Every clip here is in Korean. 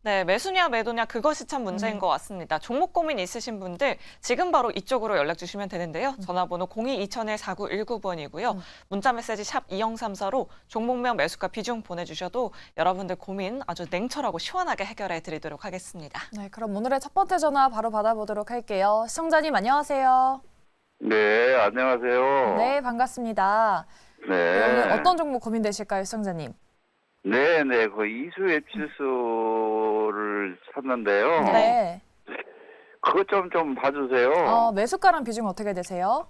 네, 매수냐 매도냐 그것이 참 문제인 것 같습니다. 종목 고민 있으신 분들 지금 바로 이쪽으로 연락 주시면 되는데요. 전화번호 02-2001-4919번이고요. 문자 메시지 샵 2034로 종목명 매수가 비중 보내주셔도 여러분들 고민 아주 냉철하고 시원하게 해결해 드리도록 하겠습니다. 네, 그럼 오늘의 첫 번째 전화 바로 받아보도록 할게요. 시청자님 안녕하세요. 네, 안녕하세요. 네, 반갑습니다. 네. 오늘 어떤 종목 고민되실까요, 시청자님? 네, 네, 그 이수의 필수를 샀는데요. 네. 그것 좀 봐주세요. 매수가랑 비중 어떻게 되세요?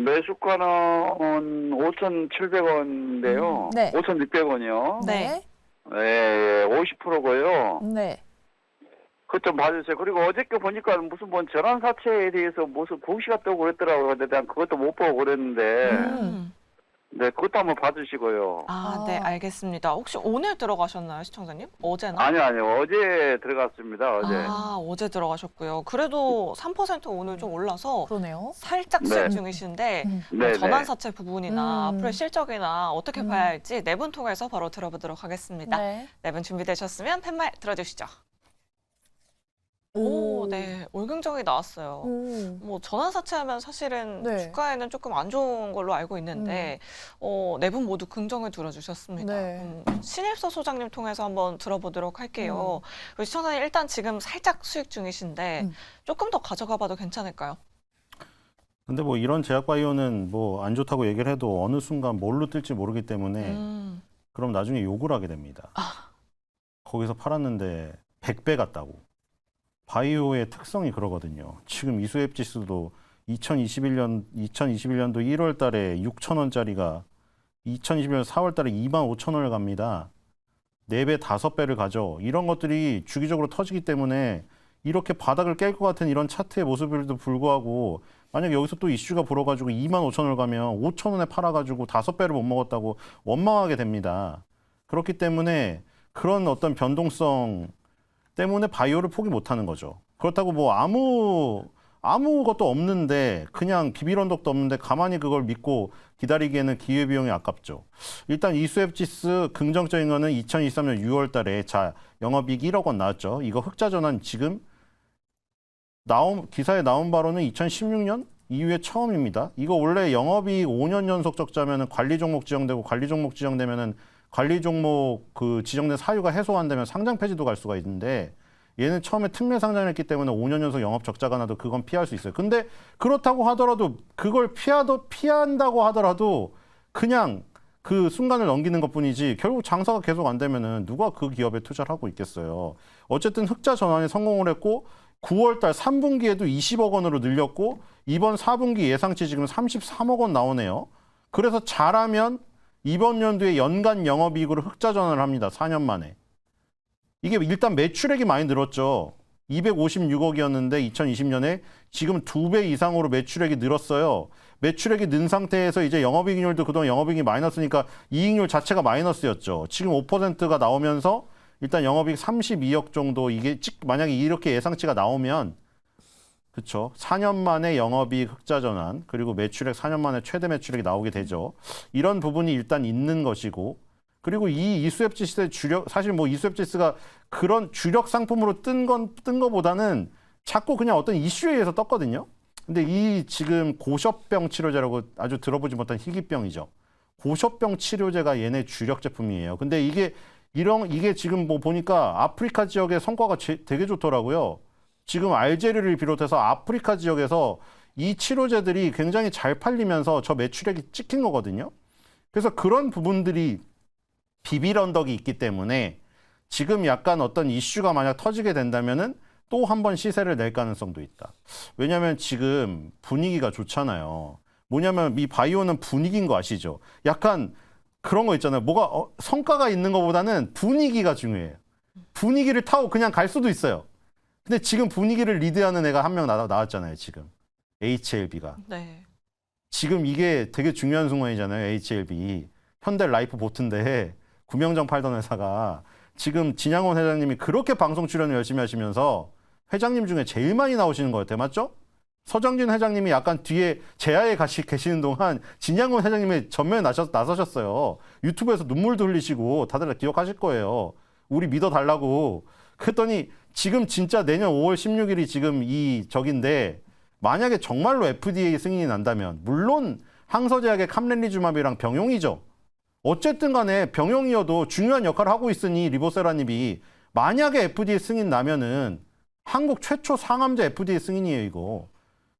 매수가는 5,700원인데요. 네. 5,600원이요. 네. 네, 50%고요. 네. 그것 좀 봐주세요. 그리고 어저께 보니까 무슨 전환사채에 대해서 무슨 공시가 뜨고 그랬더라고요. 근데 난 그것도 못 보고 그랬는데. 네, 그것도 한번 봐주시고요. 네, 알겠습니다. 혹시 오늘 들어가셨나요, 시청자님? 어제나? 아니요. 어제 들어갔습니다, 어제. 어제 들어가셨고요. 그래도 3% 오늘 좀 올라서 그러네요. 살짝 네. 수익 중이신데 네, 전환사채 부분이나 앞으로의 실적이나 어떻게 음. 봐야 할지 네 분 통해서 바로 들어보도록 하겠습니다. 네. 네 분 준비되셨으면 팻말 들어주시죠. 네, 월경정이 나왔어요. 뭐 전환사채하면 사실은 네. 주가에는 조금 안 좋은 걸로 알고 있는데 네 분 모두 긍정을 들어주셨습니다. 네. 신일서 소장님 통해서 한번 들어보도록 할게요. 그리고 시청자님 일단 지금 살짝 수익 중이신데 조금 더 가져가봐도 괜찮을까요? 근데 뭐 이런 제약바이오는 뭐 안 좋다고 얘기를 해도 어느 순간 뭘로 뜰지 모르기 때문에 그럼 나중에 욕을 하게 됩니다. 거기서 팔았는데 100배 같다고. 바이오의 특성이 그러거든요. 지금 이수앱 지수도 2021년도 1월 달에 6,000원짜리가 2021년 4월 달에 25,000원을 갑니다. 4배, 5배를 가죠. 이런 것들이 주기적으로 터지기 때문에 이렇게 바닥을 깰 것 같은 이런 차트의 모습에도 불구하고 만약 여기서 또 이슈가 불어가지고 25,000원을 가면 5,000원에 팔아가지고 5배를 못 먹었다고 원망하게 됩니다. 그렇기 때문에 그런 어떤 변동성 때문에 바이오를 포기 못하는 거죠. 그렇다고 뭐 아무것도 없는데 그냥 비빌 언덕도 없는데 가만히 그걸 믿고 기다리기에는 기회비용이 아깝죠. 일단 이수앱지수 긍정적인 거는 2023년 6월 달에 영업이익 1억 원 나왔죠. 이거 흑자 전환 지금 기사에 나온 바로는 2016년 이후에 처음입니다. 이거 원래 영업이익 5년 연속 적자면은 관리 종목 지정되고 관리 종목 지정되면은 관리 종목 그 지정된 사유가 해소 안 되면 상장 폐지도 갈 수가 있는데 얘는 처음에 특례 상장을 했기 때문에 5년 연속 영업 적자가 나도 그건 피할 수 있어요. 근데 그렇다고 하더라도 그걸 피한다고 하더라도 그냥 그 순간을 넘기는 것뿐이지 결국 장사가 계속 안 되면은 누가 그 기업에 투자를 하고 있겠어요. 어쨌든 흑자 전환에 성공을 했고 9월 달 3분기에도 20억 원으로 늘렸고 이번 4분기 예상치 지금 33억 원 나오네요. 그래서 잘하면 이번 연도에 연간 영업이익으로 흑자 전환을 합니다. 4년 만에. 이게 일단 매출액이 많이 늘었죠. 256억이었는데 2020년에 지금 2배 이상으로 매출액이 늘었어요. 매출액이 는 상태에서 이제 영업이익률도 그동안 영업이익이 마이너스니까 이익률 자체가 마이너스였죠. 지금 5%가 나오면서 일단 영업이익 32억 정도 이게 만약에 이렇게 예상치가 나오면 그렇죠. 4년 만에 영업이익 흑자 전환 그리고 매출액 4년 만에 최대 매출액이 나오게 되죠. 이런 부분이 일단 있는 것이고 그리고 이 이수앱 지수의 사실 뭐 이수앱 지수가 그런 주력 상품으로 뜬 거보다는 자꾸 그냥 어떤 이슈에 의해서 떴거든요. 근데 이 지금 고셔병 치료제라고 아주 들어보지 못한 희귀병이죠. 고셔병 치료제가 얘네 주력 제품이에요. 근데 이게 지금 뭐 보니까 아프리카 지역의 성과가 되게 좋더라고요. 지금 알제리를 비롯해서 아프리카 지역에서 이 치료제들이 굉장히 잘 팔리면서 저 매출액이 찍힌 거거든요. 그래서 그런 부분들이 비빌 언덕이 있기 때문에 지금 약간 어떤 이슈가 만약 터지게 된다면은 또 한 번 시세를 낼 가능성도 있다. 왜냐하면 지금 분위기가 좋잖아요. 뭐냐면 이 바이오는 분위기인 거 아시죠? 약간 그런 거 있잖아요. 뭐가 성과가 있는 것보다는 분위기가 중요해요. 분위기를 타고 그냥 갈 수도 있어요. 근데 지금 분위기를 리드하는 애가 한 명 나왔잖아요, 지금. HLB가. 네. 지금 이게 되게 중요한 순간이잖아요, HLB. 현대라이프 보트인데 구명정 팔던 회사가 지금 진양원 회장님이 그렇게 방송 출연을 열심히 하시면서 회장님 중에 제일 많이 나오시는 것 같아요, 맞죠? 서정진 회장님이 약간 뒤에 제야에 계시는 동안 진양원 회장님이 전면에 나서셨어요. 유튜브에서 눈물도 흘리시고 다들 기억하실 거예요. 우리 믿어달라고. 그랬더니 지금 진짜 내년 5월 16일이 지금 이 적인데 만약에 정말로 FDA 승인이 난다면 물론 항서제약의 캄렌리주맙이랑 병용이죠. 어쨌든 간에 병용이어도 중요한 역할을 하고 있으니 리보세라닙이 만약에 FDA 승인 나면은 한국 최초 상암제 FDA 승인이에요, 이거.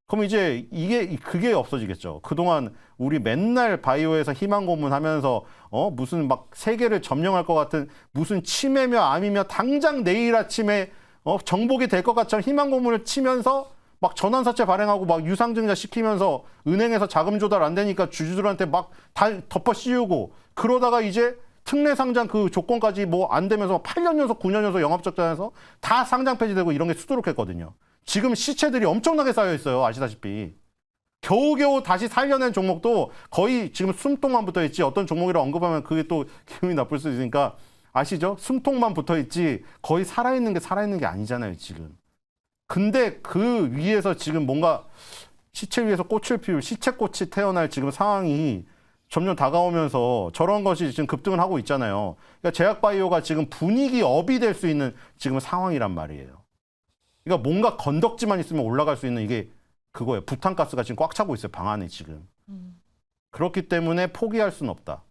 그럼 이제 그게 없어지겠죠. 그동안 우리 맨날 바이오에서 희망 고문하면서 무슨 막 세계를 점령할 것 같은 무슨 치매며 암이며 당장 내일 아침에 정복이 될 것 같은 희망 고문을 치면서 막 전환사채 발행하고 막 유상증자 시키면서 은행에서 자금 조달 안 되니까 주주들한테 막 다 덮어 씌우고 그러다가 이제 특례 상장 그 조건까지 뭐 안 되면서 8년 연속 9년 연속 영업적자에서 다 상장 폐지되고 이런 게 수두룩했거든요. 지금 시체들이 엄청나게 쌓여 있어요. 아시다시피. 겨우겨우 다시 살려낸 종목도 거의 지금 숨통만 붙어 있지 어떤 종목이라 언급하면 그게 또 기분이 나쁠 수 있으니까 아시죠? 숨통만 붙어 있지 거의 살아있는 게 아니잖아요, 지금. 근데 그 위에서 지금 뭔가 시체 위에서 꽃을 피울 시체꽃이 태어날 지금 상황이 점점 다가오면서 저런 것이 지금 급등을 하고 있잖아요. 그러니까 제약바이오가 지금 분위기 업이 될 수 있는 지금 상황이란 말이에요. 그러니까 뭔가 건덕지만 있으면 올라갈 수 있는 이게 그거예요. 부탄가스가 지금 꽉 차고 있어요. 방 안에 지금. 그렇기 때문에 포기할 수는 없다.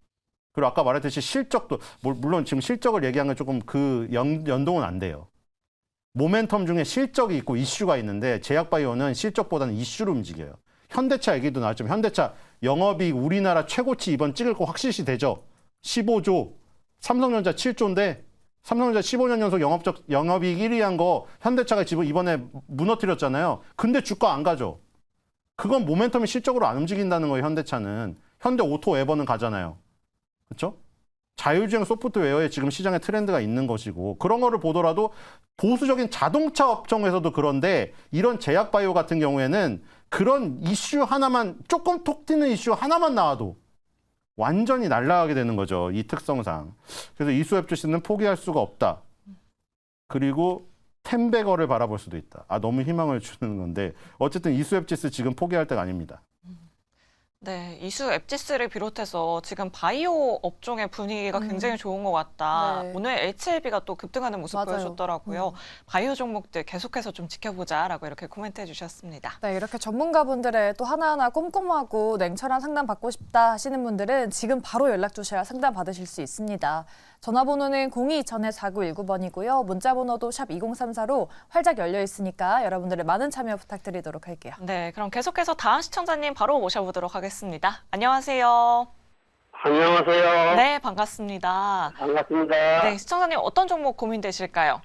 그리고 아까 말했듯이 실적도 물론 지금 실적을 얘기한 건 조금 그 연동은 안 돼요. 모멘텀 중에 실적이 있고 이슈가 있는데 제약바이오는 실적보다는 이슈로 움직여요. 현대차 얘기도 나왔지만 현대차 영업이익 우리나라 최고치 이번 찍을 거 확실시 되죠. 15조. 삼성전자 7조인데 삼성전자 15년 연속 영업이익 1위 한 거 현대차가 지금 이번에 무너뜨렸잖아요. 근데 주가 안 가죠. 그건 모멘텀이 실적으로 안 움직인다는 거예요. 현대차는. 현대 오토 에버는 가잖아요. 그렇죠? 자율주행 소프트웨어에 지금 시장에 트렌드가 있는 것이고 그런 거를 보더라도 보수적인 자동차 업종에서도 그런데 이런 제약바이오 같은 경우에는 그런 이슈 하나만 조금 톡 튀는 이슈 하나만 나와도 완전히 날아가게 되는 거죠. 이 특성상. 그래서 이수앱주씨는 포기할 수가 없다. 그리고 텐베거를 바라볼 수도 있다. 너무 희망을 주는 건데 어쨌든 이수앱지스 지금 포기할 때가 아닙니다. 네, 이수 앱지스를 비롯해서 지금 바이오 업종의 분위기가 굉장히 좋은 것 같다. 네. 오늘 HLB가 또 급등하는 모습 맞아요. 보여줬더라고요. 바이오 종목들 계속해서 좀 지켜보자라고 이렇게 코멘트해 주셨습니다. 네, 이렇게 전문가분들의 또 하나하나 꼼꼼하고 냉철한 상담 받고 싶다 하시는 분들은 지금 바로 연락 주셔야 상담 받으실 수 있습니다. 전화번호는 02-2000-4919번이고요. 문자번호도 샵 2034로 활짝 열려 있으니까 여러분들의 많은 참여 부탁드리도록 할게요. 네, 그럼 계속해서 다음 시청자님 바로 모셔보도록 하겠습니다. 안녕하세요. 안녕하세요. 네, 반갑습니다. 반갑습니다. 네, 시청자님 어떤 종목 고민되실까요?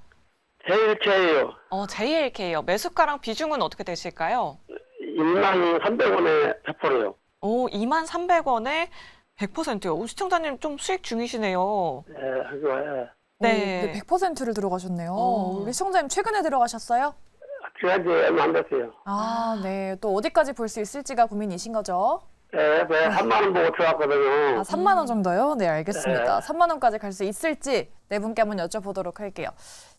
제일케이요. JLK요. 매수가랑 비중은 어떻게 되실까요? 23,300원에 100%요. 오, 23,300원에 100%요. 시청자님 좀 수익 중이시네요. 예, 그거, 네. 100%를 들어가셨네요. 우리 어. 시청자님 최근에 들어가셨어요? 지난지 얼마 안 됐어요. 네. 또 어디까지 볼 수 있을지가 고민이신 거죠? 예, 3만 원 보고 들어왔거든요. 3만 원 정도요? 네, 알겠습니다. 네. 3만 원까지 갈 수 있을지 네 분께 한번 여쭤보도록 할게요.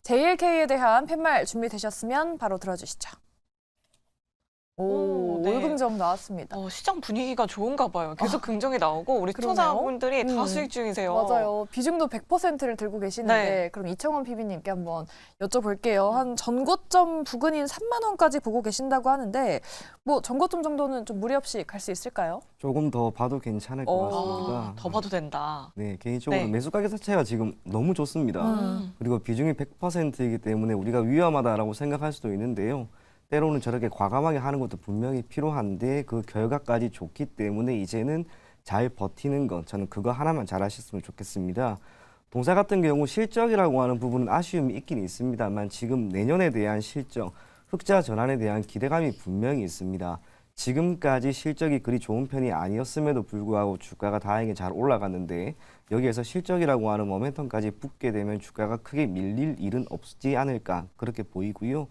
JLK에 대한 팻말 준비되셨으면 바로 들어주시죠. 오, 네. 월금점 나왔습니다. 시장 분위기가 좋은가 봐요. 계속 긍정이 나오고 우리 그러네요. 시청자분들이 다 수익 중이세요. 맞아요. 비중도 100%를 들고 계시는데 네. 그럼 이청원 PB님께 한번 여쭤볼게요. 한 전고점 부근인 3만 원까지 보고 계신다고 하는데 뭐 전고점 정도는 좀 무리 없이 갈 수 있을까요? 조금 더 봐도 괜찮을 것 같습니다. 더 봐도 된다. 네, 개인적으로 네. 매수 가격 자체가 지금 너무 좋습니다. 그리고 비중이 100%이기 때문에 우리가 위험하다라고 생각할 수도 있는데요. 때로는 저렇게 과감하게 하는 것도 분명히 필요한데 그 결과까지 좋기 때문에 이제는 잘 버티는 것, 저는 그거 하나만 잘 하셨으면 좋겠습니다. 동사 같은 경우 실적이라고 하는 부분은 아쉬움이 있긴 있습니다만 지금 내년에 대한 실적, 흑자 전환에 대한 기대감이 분명히 있습니다. 지금까지 실적이 그리 좋은 편이 아니었음에도 불구하고 주가가 다행히 잘 올라갔는데 여기에서 실적이라고 하는 모멘텀까지 붙게 되면 주가가 크게 밀릴 일은 없지 않을까 그렇게 보이고요.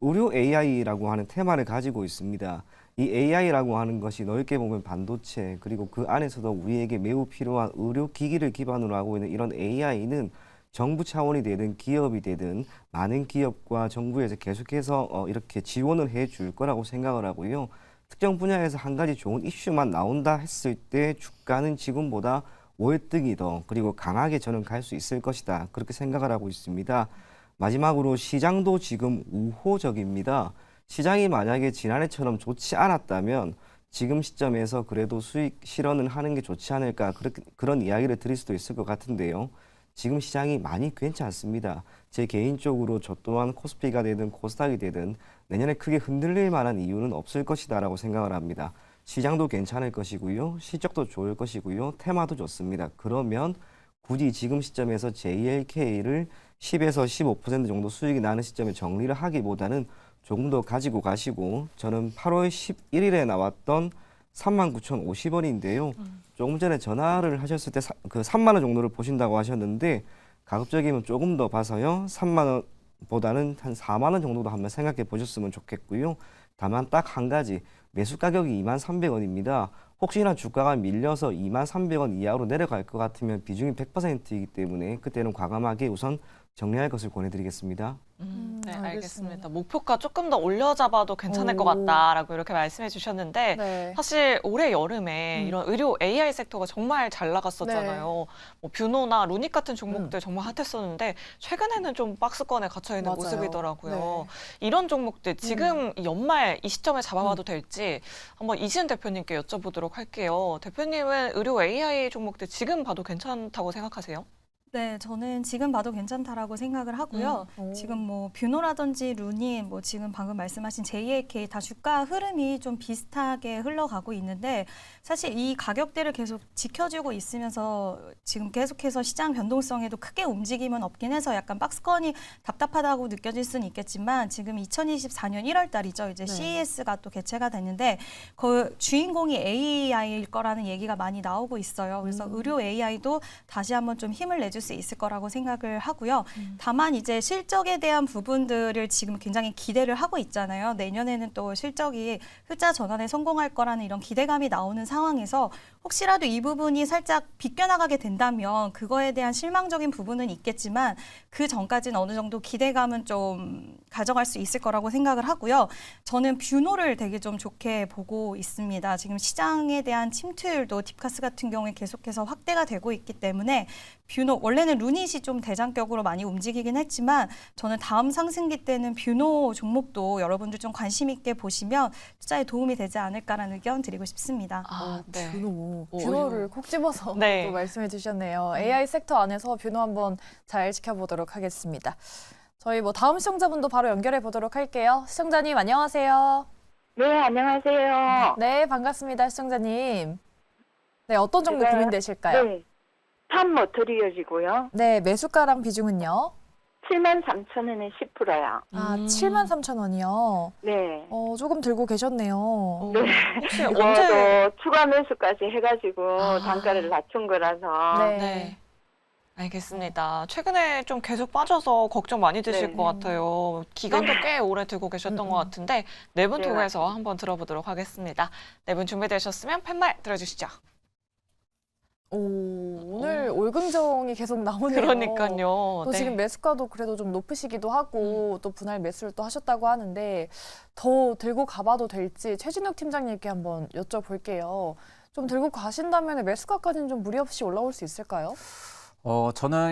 의료 AI라고 하는 테마를 가지고 있습니다. 이 AI라고 하는 것이 넓게 보면 반도체 그리고 그 안에서도 우리에게 매우 필요한 의료 기기를 기반으로 하고 있는 이런 AI는 정부 차원이 되든 기업이 되든 많은 기업과 정부에서 계속해서 이렇게 지원을 해줄 거라고 생각을 하고요. 특정 분야에서 한 가지 좋은 이슈만 나온다 했을 때 주가는 지금보다 월등히 더 그리고 강하게 저는 갈 수 있을 것이다. 그렇게 생각을 하고 있습니다. 마지막으로 시장도 지금 우호적입니다. 시장이 만약에 지난해처럼 좋지 않았다면 지금 시점에서 그래도 수익 실현을 하는 게 좋지 않을까 그런 이야기를 드릴 수도 있을 것 같은데요. 지금 시장이 많이 괜찮습니다. 제 개인적으로 저 또한 코스피가 되든 코스닥이 되든 내년에 크게 흔들릴 만한 이유는 없을 것이다라고 생각을 합니다. 시장도 괜찮을 것이고요. 실적도 좋을 것이고요. 테마도 좋습니다. 그러면 굳이 지금 시점에서 JLK를 10에서 15% 정도 수익이 나는 시점에 정리를 하기보다는 조금 더 가지고 가시고 저는 8월 11일에 나왔던 39,050원인데요. 조금 전에 전화를 하셨을 때 그 3만 원 정도를 보신다고 하셨는데 가급적이면 조금 더 봐서요. 3만 원보다는 한 4만 원 정도도 한번 생각해 보셨으면 좋겠고요. 다만 딱 한 가지 매수 가격이 23,300원입니다. 혹시나 주가가 밀려서 23,300원 이하로 내려갈 것 같으면 비중이 100%이기 때문에 그때는 과감하게 우선 정리할 것을 권해드리겠습니다. 네, 알겠습니다. 알겠습니다. 목표가 조금 더 올려잡아도 괜찮을 것 오. 같다라고 이렇게 말씀해 주셨는데 네. 사실 올해 여름에 이런 의료 AI 섹터가 정말 잘 나갔었잖아요. 뭐 뷰노나 루닉 같은 종목들 정말 핫했었는데 최근에는 좀 박스권에 갇혀 있는 맞아요. 모습이더라고요. 네. 이런 종목들 지금 이 연말 이 시점에 잡아봐도 될지 한번 이지은 대표님께 여쭤보도록 할게요. 대표님은 의료 AI 종목들 지금 봐도 괜찮다고 생각하세요? 네, 저는 지금 봐도 괜찮다라고 생각을 하고요. 오. 지금 뭐 뷰노라든지 루니, 뭐 지금 방금 말씀하신 JAK 다 주가 흐름이 좀 비슷하게 흘러가고 있는데 사실 이 가격대를 계속 지켜주고 있으면서 지금 계속해서 시장 변동성에도 크게 움직임은 없긴 해서 약간 박스권이 답답하다고 느껴질 수는 있겠지만 지금 2024년 1월 달이죠. 이제 네. CES가 또 개최가 됐는데 그 주인공이 AI일 거라는 얘기가 많이 나오고 있어요. 그래서 의료 AI도 다시 한번 좀 힘을 내줄 수 있을 거라고 생각을 하고요. 다만 이제 실적에 대한 부분들을 지금 굉장히 기대를 하고 있잖아요. 내년에는 또 실적이 흑자 전환에 성공할 거라는 이런 기대감이 나오는 상황에서 혹시라도 이 부분이 살짝 비껴나가게 된다면 그거에 대한 실망적인 부분은 있겠지만 그 전까지는 어느 정도 기대감은 좀 가져갈 수 있을 거라고 생각을 하고요. 저는 뷰노를 되게 좀 좋게 보고 있습니다. 지금 시장에 대한 침투율도 딥카스 같은 경우에 계속해서 확대가 되고 있기 때문에 뷰노 원래는 루닛이 좀 대장격으로 많이 움직이긴 했지만 저는 다음 상승기 때는 뷰노 종목도 여러분들 좀 관심 있게 보시면 투자에 도움이 되지 않을까라는 의견 드리고 싶습니다. 네. 뷰노. 오, 뷰노를 콕 집어서 네. 또 말씀해 주셨네요. AI 섹터 안에서 뷰노 한번 잘 지켜보도록 하겠습니다. 저희 뭐 다음 시청자분도 바로 연결해 보도록 할게요. 시청자님 안녕하세요. 네, 안녕하세요. 네, 반갑습니다. 시청자님. 네, 어떤 종목 제가- 고민되실까요? 네. 탑 머터리얼이고요. 네, 매수가랑 비중은요? 73,000원에 10%요. 아, 73,000원이요. 네. 조금 들고 계셨네요. 네. 혹시 언제? 이거도 추가 매수까지 해가지고 아. 단가를 낮춘 거라서. 네. 네. 알겠습니다. 최근에 좀 계속 빠져서 걱정 많이 되실 네. 것 같아요. 기간도 꽤 오래 들고 계셨던 것 같은데 네 분 네, 통해서 한번 들어보도록 하겠습니다. 네 분 준비되셨으면 팻말 들어주시죠. 오늘 올금정이 계속 나오네요. 그러니까요. 또 네. 지금 매수가도 그래도 좀 높으시기도 하고 또 분할 매수를 또 하셨다고 하는데 더 들고 가봐도 될지 최진욱 팀장님께 한번 여쭤볼게요. 좀 들고 가신다면 매수가까지는 좀 무리 없이 올라올 수 있을까요? 저는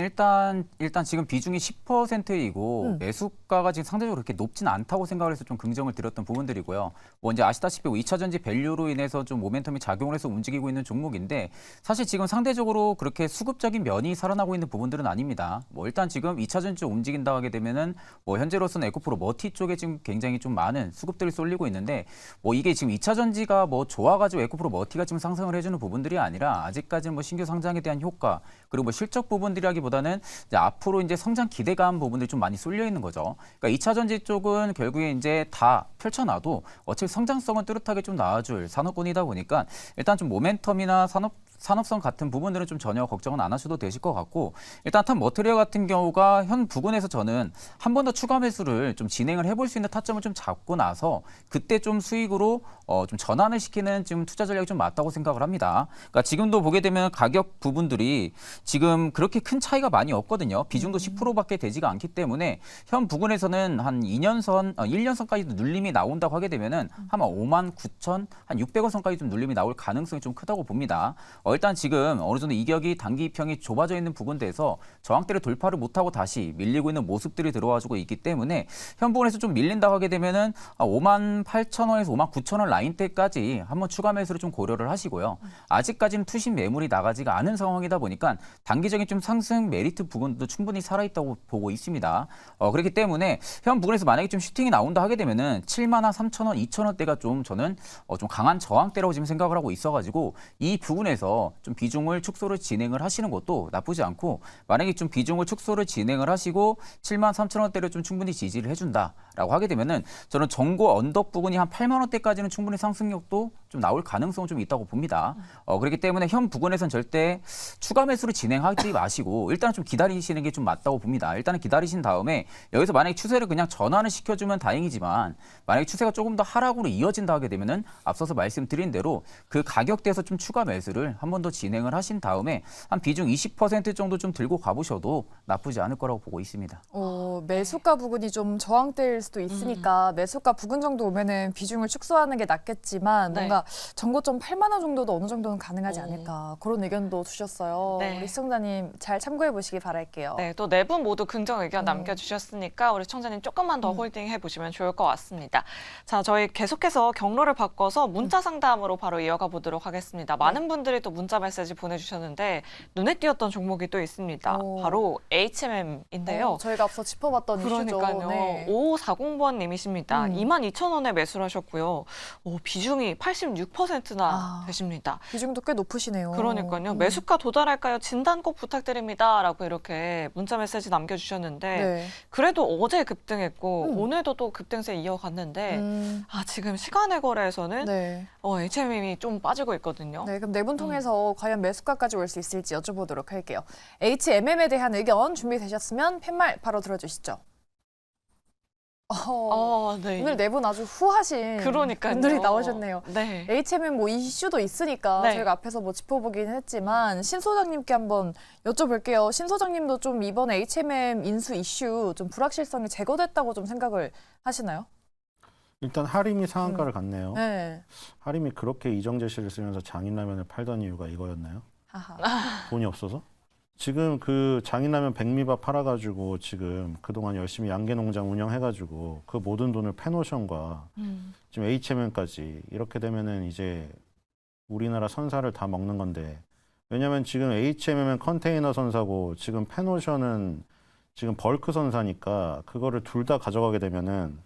일단 지금 비중이 10%이고 매수가가 지금 상대적으로 그렇게 높지는 않다고 생각을 해서 좀 긍정을 드렸던 부분들이고요. 뭐 이제 아시다시피 2차 전지 밸류로 인해서 좀 모멘텀이 작용을 해서 움직이고 있는 종목인데 사실 지금 상대적으로 그렇게 수급적인 면이 살아나고 있는 부분들은 아닙니다. 뭐 일단 지금 2차 전지 쪽 움직인다 하게 되면은 뭐 현재로서는 에코프로 머티 쪽에 지금 굉장히 좀 많은 수급들이 쏠리고 있는데 뭐 이게 지금 2차 전지가 뭐 좋아가지고 에코프로 머티가 지금 상승을 해주는 부분들이 아니라 아직까지는 뭐 신규 상장에 대한 효과 그리고 뭐 실적 부분들이라기보다는 이제 앞으로 이제 성장 기대감 부분들이 좀 많이 쏠려 있는 거죠. 그러니까 2차 전지 쪽은 결국에 이제 다 펼쳐놔도 어차피 성장성은 뚜렷하게 좀 나와줄 산업군이다 보니까 일단 좀 모멘텀이나 산업성 같은 부분들은 좀 전혀 걱정은 안 하셔도 되실 것 같고 일단 탑 머티리얼 같은 경우가 현 부근에서 저는 한 번 더 추가 매수를 좀 진행을 해볼 수 있는 타점을 좀 잡고 나서 그때 좀 수익으로 좀 전환을 시키는 지금 투자 전략이 좀 맞다고 생각을 합니다. 그러니까 지금도 보게 되면 가격 부분들이 지금 그렇게 큰 차이가 많이 없거든요. 비중도 10%밖에 되지가 않기 때문에 현 부근에서는 한 1년선까지도 눌림이 나온다고 하게 되면은 아마 59,000, 한 600원 선까지 좀 눌림이 나올 가능성이 좀 크다고 봅니다. 일단 지금 어느 정도 이격이 단기 평이 좁아져 있는 부분대에서 저항대를 돌파를 못하고 다시 밀리고 있는 모습들이 들어와주고 있기 때문에 현 부분에서 좀 밀린다고 하게 되면은 58,000원에서 59,000원 라인대까지 한번 추가 매수를 좀 고려를 하시고요. 아직까지는 투심 매물이 나가지가 않은 상황이다 보니까 단기적인 좀 상승 메리트 부분도 충분히 살아있다고 보고 있습니다. 그렇기 때문에 현 부분에서 만약에 좀 슈팅이 나온다 하게 되면은 73,000원, 2,000원대가 좀 저는 좀 강한 저항대라고 지금 생각을 하고 있어가지고 이 부분에서 좀 비중을 축소를 진행을 하시는 것도 나쁘지 않고 만약에 좀 비중을 축소를 진행을 하시고 73,000원대를 좀 충분히 지지를 해준다라고 하게 되면은 저는 전고 언덕 부분이 한 8만 원대까지는 충분히 상승력도 좀 나올 가능성은 좀 있다고 봅니다. 그렇기 때문에 현 부분에선 절대 추가 매수를 진행하지 마시고 일단은 좀 기다리시는 게 좀 맞다고 봅니다. 일단은 기다리신 다음에 여기서 만약에 추세를 그냥 전환을 시켜주면 다행이지만 만약에 추세가 조금 더 하락으로 이어진다 하게 되면은 앞서서 말씀드린 대로 그 가격대에서 좀 추가 매수를 한 번 더 진행을 하신 다음에 한 비중 20% 정도 좀 들고 가보셔도 나쁘지 않을 거라고 보고 있습니다. 매수가 부근이 좀 저항대일 수도 있으니까 매수가 부근 정도 오면은 비중을 축소하는 게 낫겠지만 네. 뭔가 전고점 8만 원 정도도 어느 정도는 가능하지 않을까 그런 의견도 주셨어요. 네. 우리 시청자님 잘 참고해 보시기 바랄게요. 네, 또 네 분 모두 긍정 의견 남겨주셨으니까 우리 시청자님 조금만 더 홀딩해 보시면 좋을 것 같습니다. 자, 저희 계속해서 경로를 바꿔서 문자 상담으로 바로 이어가 보도록 하겠습니다. 많은 분들이 또 문자 메시지 보내주셨는데 눈에 띄었던 종목이 또 있습니다. 바로 HMM인데요. 저희가 앞서 짚어봤던 이슈죠. 그러니까요. 네. 5540번님이십니다. 22,000원에 매수를 하셨고요. 비중이 86%나 되십니다. 비중도 꽤 높으시네요. 그러니까요. 매수가 도달할까요? 진단 꼭 부탁드립니다. 라고 이렇게 문자 메시지 남겨주셨는데 네. 그래도 어제 급등했고 오늘도 또 급등세 이어갔는데 지금 시간의 거래에서는 네. HMM이 좀 빠지고 있거든요. 네, 그럼 네 분 통해서 과연 매수가까지 올 수 있을지 여쭤보도록 할게요. HMM에 대한 의견 준비되셨으면 팻말 바로 들어주시죠. 네. 오늘 네 분 아주 후하신 그러니까요. 분들이 나오셨네요. 네. HMM 뭐 이슈도 있으니까 네. 저희가 앞에서 뭐 짚어보긴 했지만 신 소장님께 한번 여쭤볼게요. 신 소장님도 좀 이번에 HMM 인수 이슈 좀 불확실성이 제거됐다고 좀 생각을 하시나요? 일단 하림이 상한가를 갔네요. 네. 하림이 그렇게 이정 제시를 쓰면서 장인라면을 팔던 이유가 이거였나요? 하하. 돈이 없어서? 지금 그 장인라면 백미밥 팔아가지고 지금 그동안 열심히 양계농장 운영해가지고 그 모든 돈을 페노션과 지금 HMM까지 이렇게 되면은 이제 우리나라 선사를 다 먹는 건데 왜냐면 지금 HMM은 컨테이너 선사고 지금 페노션은 지금 벌크 선사니까 그거를 둘 다 가져가게 되면은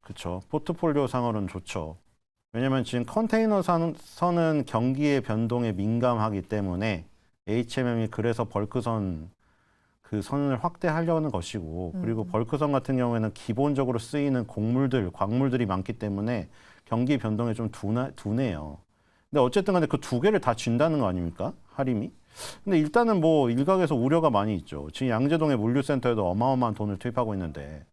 그렇죠. 포트폴리오 상으로는 좋죠. 왜냐면 지금 컨테이너 선은 경기의 변동에 민감하기 때문에 HMM이 그래서 벌크선 그 선을 확대하려는 것이고 그리고 벌크선 같은 경우에는 기본적으로 쓰이는 곡물들, 광물들이 많기 때문에 경기 변동에 좀 둔해요. 근데 어쨌든 간에 그 두 개를 다 쥔다는 거 아닙니까? 하림이. 근데 일단은 뭐 일각에서 우려가 많이 있죠. 지금 양재동의 물류센터에도 어마어마한 돈을 투입하고 있는데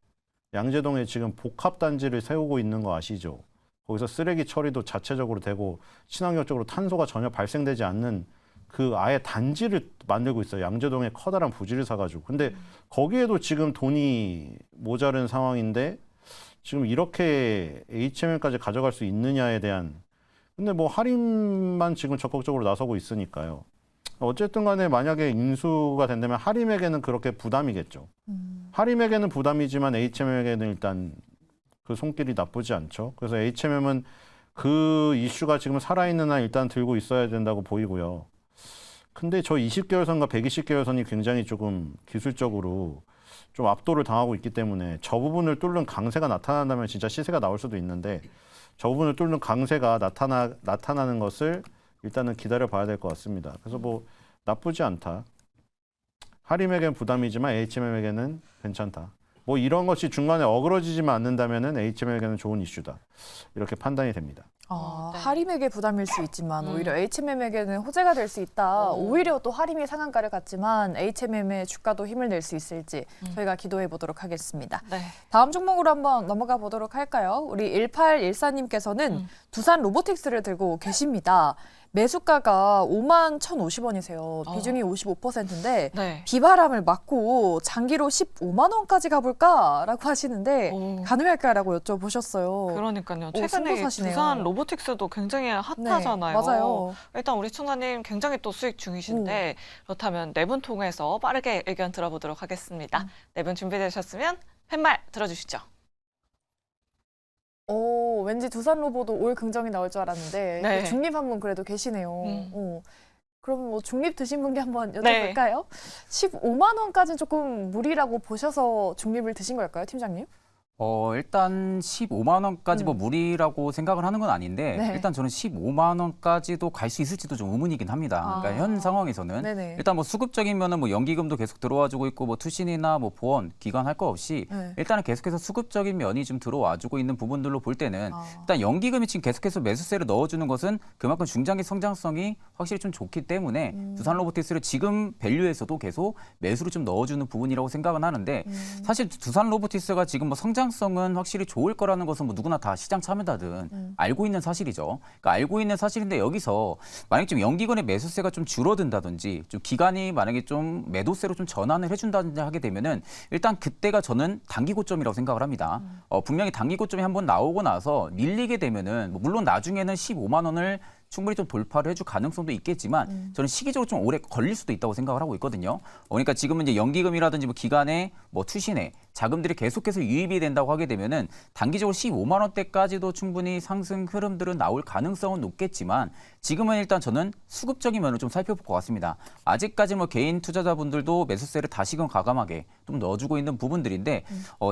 양재동에 지금 복합단지를 세우고 있는 거 아시죠? 거기서 쓰레기 처리도 자체적으로 되고 친환경적으로 탄소가 전혀 발생되지 않는 그 아예 단지를 만들고 있어요. 양재동에 커다란 부지를 사가지고. 근데 거기에도 지금 돈이 모자른 상황인데 지금 이렇게 HMM까지 가져갈 수 있느냐에 대한 근데 뭐 하림만 지금 적극적으로 나서고 있으니까요. 어쨌든 간에 만약에 인수가 된다면 하림에게는 그렇게 부담이겠죠. 하림에게는 부담이지만 HMM에게는 일단 그 손길이 나쁘지 않죠. 그래서 HMM은 그 이슈가 지금 살아있는 한 일단 들고 있어야 된다고 보이고요. 근데 저 20개월선과 120개월선이 굉장히 조금 기술적으로 좀 압도를 당하고 있기 때문에 저 부분을 뚫는 강세가 나타난다면 진짜 시세가 나올 수도 있는데 저 부분을 뚫는 강세가 나타나는 것을 일단은 기다려 봐야 될 것 같습니다. 그래서 뭐 나쁘지 않다. 하림에게는 부담이지만 HMM에게는 괜찮다. 뭐 이런 것이 중간에 어그러지지만 않는다면은 HMM에게는 좋은 이슈다. 이렇게 판단이 됩니다. 네. 하림에게 부담일 수 있지만 오히려 HMM에게는 호재가 될 수 있다. 오히려 또 하림이 상한가를 갔지만 HMM의 주가도 힘을 낼 수 있을지 저희가 기도해 보도록 하겠습니다. 네. 다음 종목으로 한번 넘어가 보도록 할까요? 우리 1814님께서는 두산 로보틱스를 들고 계십니다. 매수가가 51,050원이세요. 비중이 55%인데 네. 비바람을 맞고 장기로 15만 원까지 가볼까라고 하시는데 오. 가능할까라고 여쭤보셨어요. 그러니까요. 오, 최근에 승부사시네요. 두산 로보틱스도 굉장히 핫하잖아요. 네, 맞아요. 일단 우리 총장님 굉장히 또 수익 중이신데 그렇다면 네 분 통해서 빠르게 의견 들어보도록 하겠습니다. 네 분 준비되셨으면 팻말 들어주시죠. 오, 왠지 두산 로보도 올 긍정이 나올 줄 알았는데 네. 중립 한 분 그래도 계시네요. 그럼 뭐 중립 드신 분께 한번 네. 여쭤볼까요? 15만 원까지는 조금 무리라고 보셔서 중립을 드신 걸까요, 팀장님? 일단 15만 원까지 뭐 무리라고 생각을 하는 건 아닌데 네. 일단 저는 15만 원까지도 갈 수 있을지도 좀 의문이긴 합니다. 그러니까 현 상황에서는 네네. 일단 뭐 수급적인 면은 뭐 연기금도 계속 들어와주고 있고 뭐 투신이나 뭐 보험, 기관 할 거 없이 네. 일단은 계속해서 수급적인 면이 좀 들어와주고 있는 부분들로 볼 때는 아. 일단 연기금이 지금 계속해서 매수세를 넣어주는 것은 그만큼 중장기 성장성이 확실히 좀 좋기 때문에 두산 로보틱스를 지금 밸류에서도 계속 매수를 좀 넣어주는 부분이라고 생각은 하는데 사실 두산 로보틱스가 지금 뭐 성장성은 확실히 좋을 거라는 것은 뭐 누구나 다 시장 참여자든 알고 있는 사실이죠. 그러니까 알고 있는 사실인데 여기서 만약 좀 연기금의 매수세가 좀 줄어든다든지 좀 기간이 만약에 좀 매도세로 좀 전환을 해준다든지 하게 되면은 일단 그때가 저는 단기 고점이라고 생각을 합니다. 분명히 단기 고점이 한번 나오고 나서 밀리게 되면은 뭐 물론 나중에는 15만 원을 충분히 좀 돌파를 해줄 가능성도 있겠지만 저는 시기적으로 좀 오래 걸릴 수도 있다고 생각을 하고 있거든요. 그러니까 지금은 이제 연기금이라든지 뭐 기간에 뭐 투신에 자금들이 계속해서 유입이 된다고 하게 되면은 단기적으로 15만 원대까지도 충분히 상승 흐름들은 나올 가능성은 높겠지만 지금은 일단 저는 수급적인 면을 좀 살펴볼 것 같습니다. 아직까지 뭐 개인 투자자분들도 매수세를 다시금 과감하게 좀 넣어주고 있는 부분들인데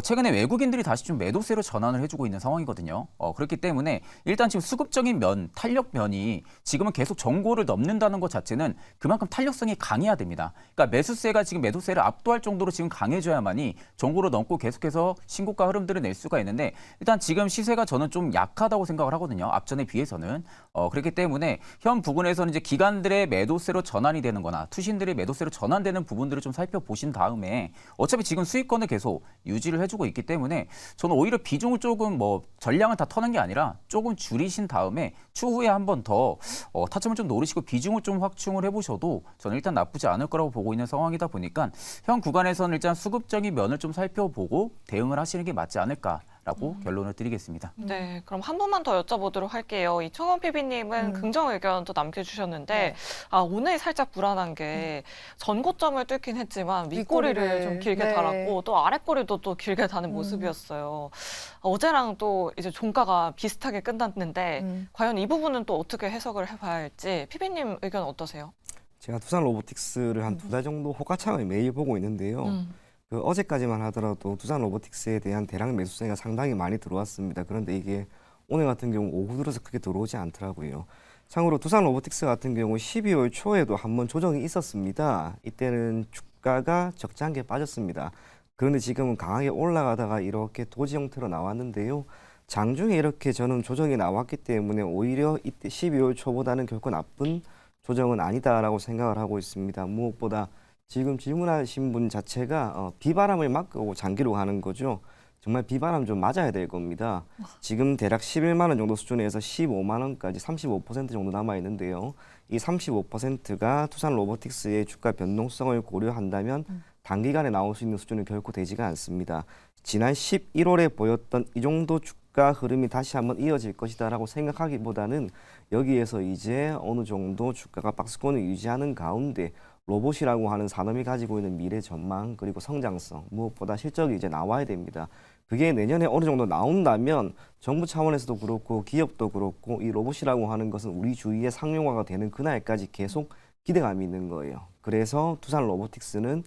최근에 외국인들이 다시 좀 매도세로 전환을 해주고 있는 상황이거든요. 그렇기 때문에 일단 지금 수급적인 면, 탄력 면이 지금은 계속 정고를 넘는다는 것 자체는 그만큼 탄력성이 강해야 됩니다. 그러니까 매수세가 지금 매도세를 압도할 정도로 지금 강해져야만이 정고를 넘고 계속해서 신고가 흐름들을 낼 수가 있는데 일단 지금 시세가 저는 좀 약하다고 생각을 하거든요. 앞전에 비해서는. 그렇기 때문에 현 부분에서는 이제 기관들의 매도세로 전환이 되는 거나 투신들의 매도세로 전환되는 부분들을 좀 살펴보신 다음에 어차피 지금 수익권을 계속 유지를 해주고 있기 때문에 저는 오히려 비중을 조금 뭐 전량을 다 터는 게 아니라 조금 줄이신 다음에 추후에 한 번 더 타점을 좀 노리시고 비중을 좀 확충을 해보셔도 저는 일단 나쁘지 않을 거라고 보고 있는 상황이다 보니까 현 구간에서는 일단 수급적인 면을 좀 살펴보고 대응을 하시는 게 맞지 않을까라고 결론을 드리겠습니다. 네, 그럼 한 번만 더 여쭤보도록 할게요. 이청원 PB님은 긍정 의견도 남겨주셨는데 네. 오늘 살짝 불안한 게 전고점을 뚫긴 했지만 윗꼬리를 윗꼬리를, 좀 길게 네. 달았고 또 아랫꼬리도 또 길게 다는 모습이었어요. 어제랑 또 이제 종가가 비슷하게 끝났는데 과연 이 부분은 또 어떻게 해석을 해봐야 할지 PB님 의견 어떠세요? 제가 두산 로보틱스를 한 2달 정도 호가창을 매일 보고 있는데요. 그 어제까지만 하더라도 두산 로보틱스에 대한 대량 매수세가 상당히 많이 들어왔습니다. 그런데 이게 오늘 같은 경우 오후 들어서 크게 들어오지 않더라고요. 참고로 두산 로보틱스 같은 경우 12월 초에도 한번 조정이 있었습니다. 이때는 주가가 적잖게 빠졌습니다. 그런데 지금은 강하게 올라가다가 이렇게 도지 형태로 나왔는데요. 장중에 이렇게 저는 조정이 나왔기 때문에 오히려 이때 12월 초보다는 결코 나쁜 조정은 아니다라고 생각을 하고 있습니다. 무엇보다 지금 질문하신 분 자체가 비바람을 막고 장기로 가는 거죠. 정말 비바람 좀 맞아야 될 겁니다. 지금 대략 11만 원 정도 수준에서 15만 원까지 35% 정도 남아 있는데요. 이 35%가 투산 로보틱스의 주가 변동성을 고려한다면 단기간에 나올 수 있는 수준은 결코 되지가 않습니다. 지난 11월에 보였던 이 정도 주가 흐름이 다시 한번 이어질 것이다라고 생각하기보다는 여기에서 이제 어느 정도 주가가 박스권을 유지하는 가운데 로봇이라고 하는 산업이 가지고 있는 미래 전망 그리고 성장성 무엇보다 실적이 이제 나와야 됩니다. 그게 내년에 어느 정도 나온다면 정부 차원에서도 그렇고 기업도 그렇고 이 로봇이라고 하는 것은 우리 주위에 상용화가 되는 그날까지 계속 기대감이 있는 거예요. 그래서 두산 로보틱스는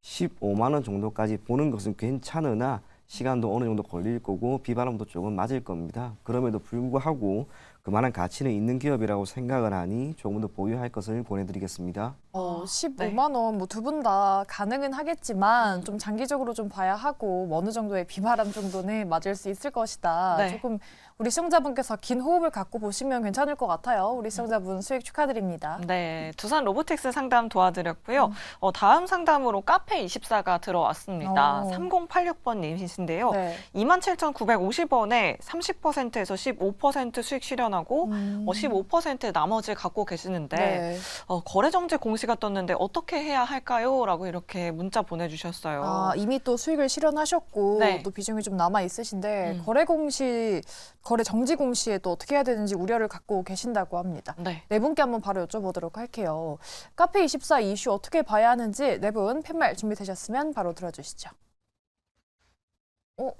15만 원 정도까지 보는 것은 괜찮으나 시간도 어느 정도 걸릴 거고 비바람도 조금 맞을 겁니다. 그럼에도 불구하고 그만한 가치는 있는 기업이라고 생각을 하니 조금 더 보유할 것을 권해드리겠습니다. 15만 원 뭐 두 분 다 가능은 하겠지만 좀 장기적으로 좀 봐야 하고 어느 정도의 비바람 정도는 맞을 수 있을 것이다. 네. 조금 우리 시청자분께서 긴 호흡을 갖고 보시면 괜찮을 것 같아요. 우리 시청자분 수익 축하드립니다. 네, 두산 로보틱스 상담 도와드렸고요. 다음 상담으로 카페24가 들어왔습니다. 3086번 님이신데요. 네. 27,950원에 30%에서 15% 수익 실현하고 15% 나머지 갖고 계시는데 네. 거래정지 공시가 떴는데 어떻게 해야 할까요? 라고 이렇게 문자 보내주셨어요. 아, 이미 또 수익을 실현하셨고 네. 또 비중이 좀 남아 있으신데 거래 정지 공시에 또 어떻게 해야 되는지 우려를 갖고 계신다고 합니다. 네. 네 분께 한번 바로 여쭤보도록 할게요. 카페24 이슈 어떻게 봐야 하는지 네 분 팻말 준비되셨으면 바로 들어주시죠.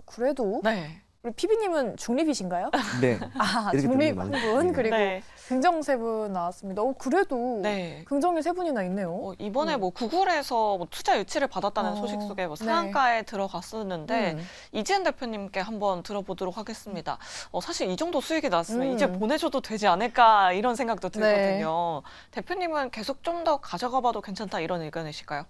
그래도 네. 우리 피비님은 중립이신가요? 네. 아, 이렇게 중립 들리면 한 많이- 분 네. 그리고 네. 긍정 세 분 나왔습니다. 그래도 네. 긍정이 세 분이나 있네요. 이번에 뭐 구글에서 뭐 투자 유치를 받았다는 소식 속에 뭐 네. 상한가에 들어갔었는데 이지은 이지은 대표님께 한번 들어보도록 하겠습니다. 사실 이 정도 수익이 났으면 음. 이제 보내줘도 되지 않을까 이런 생각도 네. 들거든요. 대표님은 계속 좀 더 가져가봐도 괜찮다 이런 의견이실까요?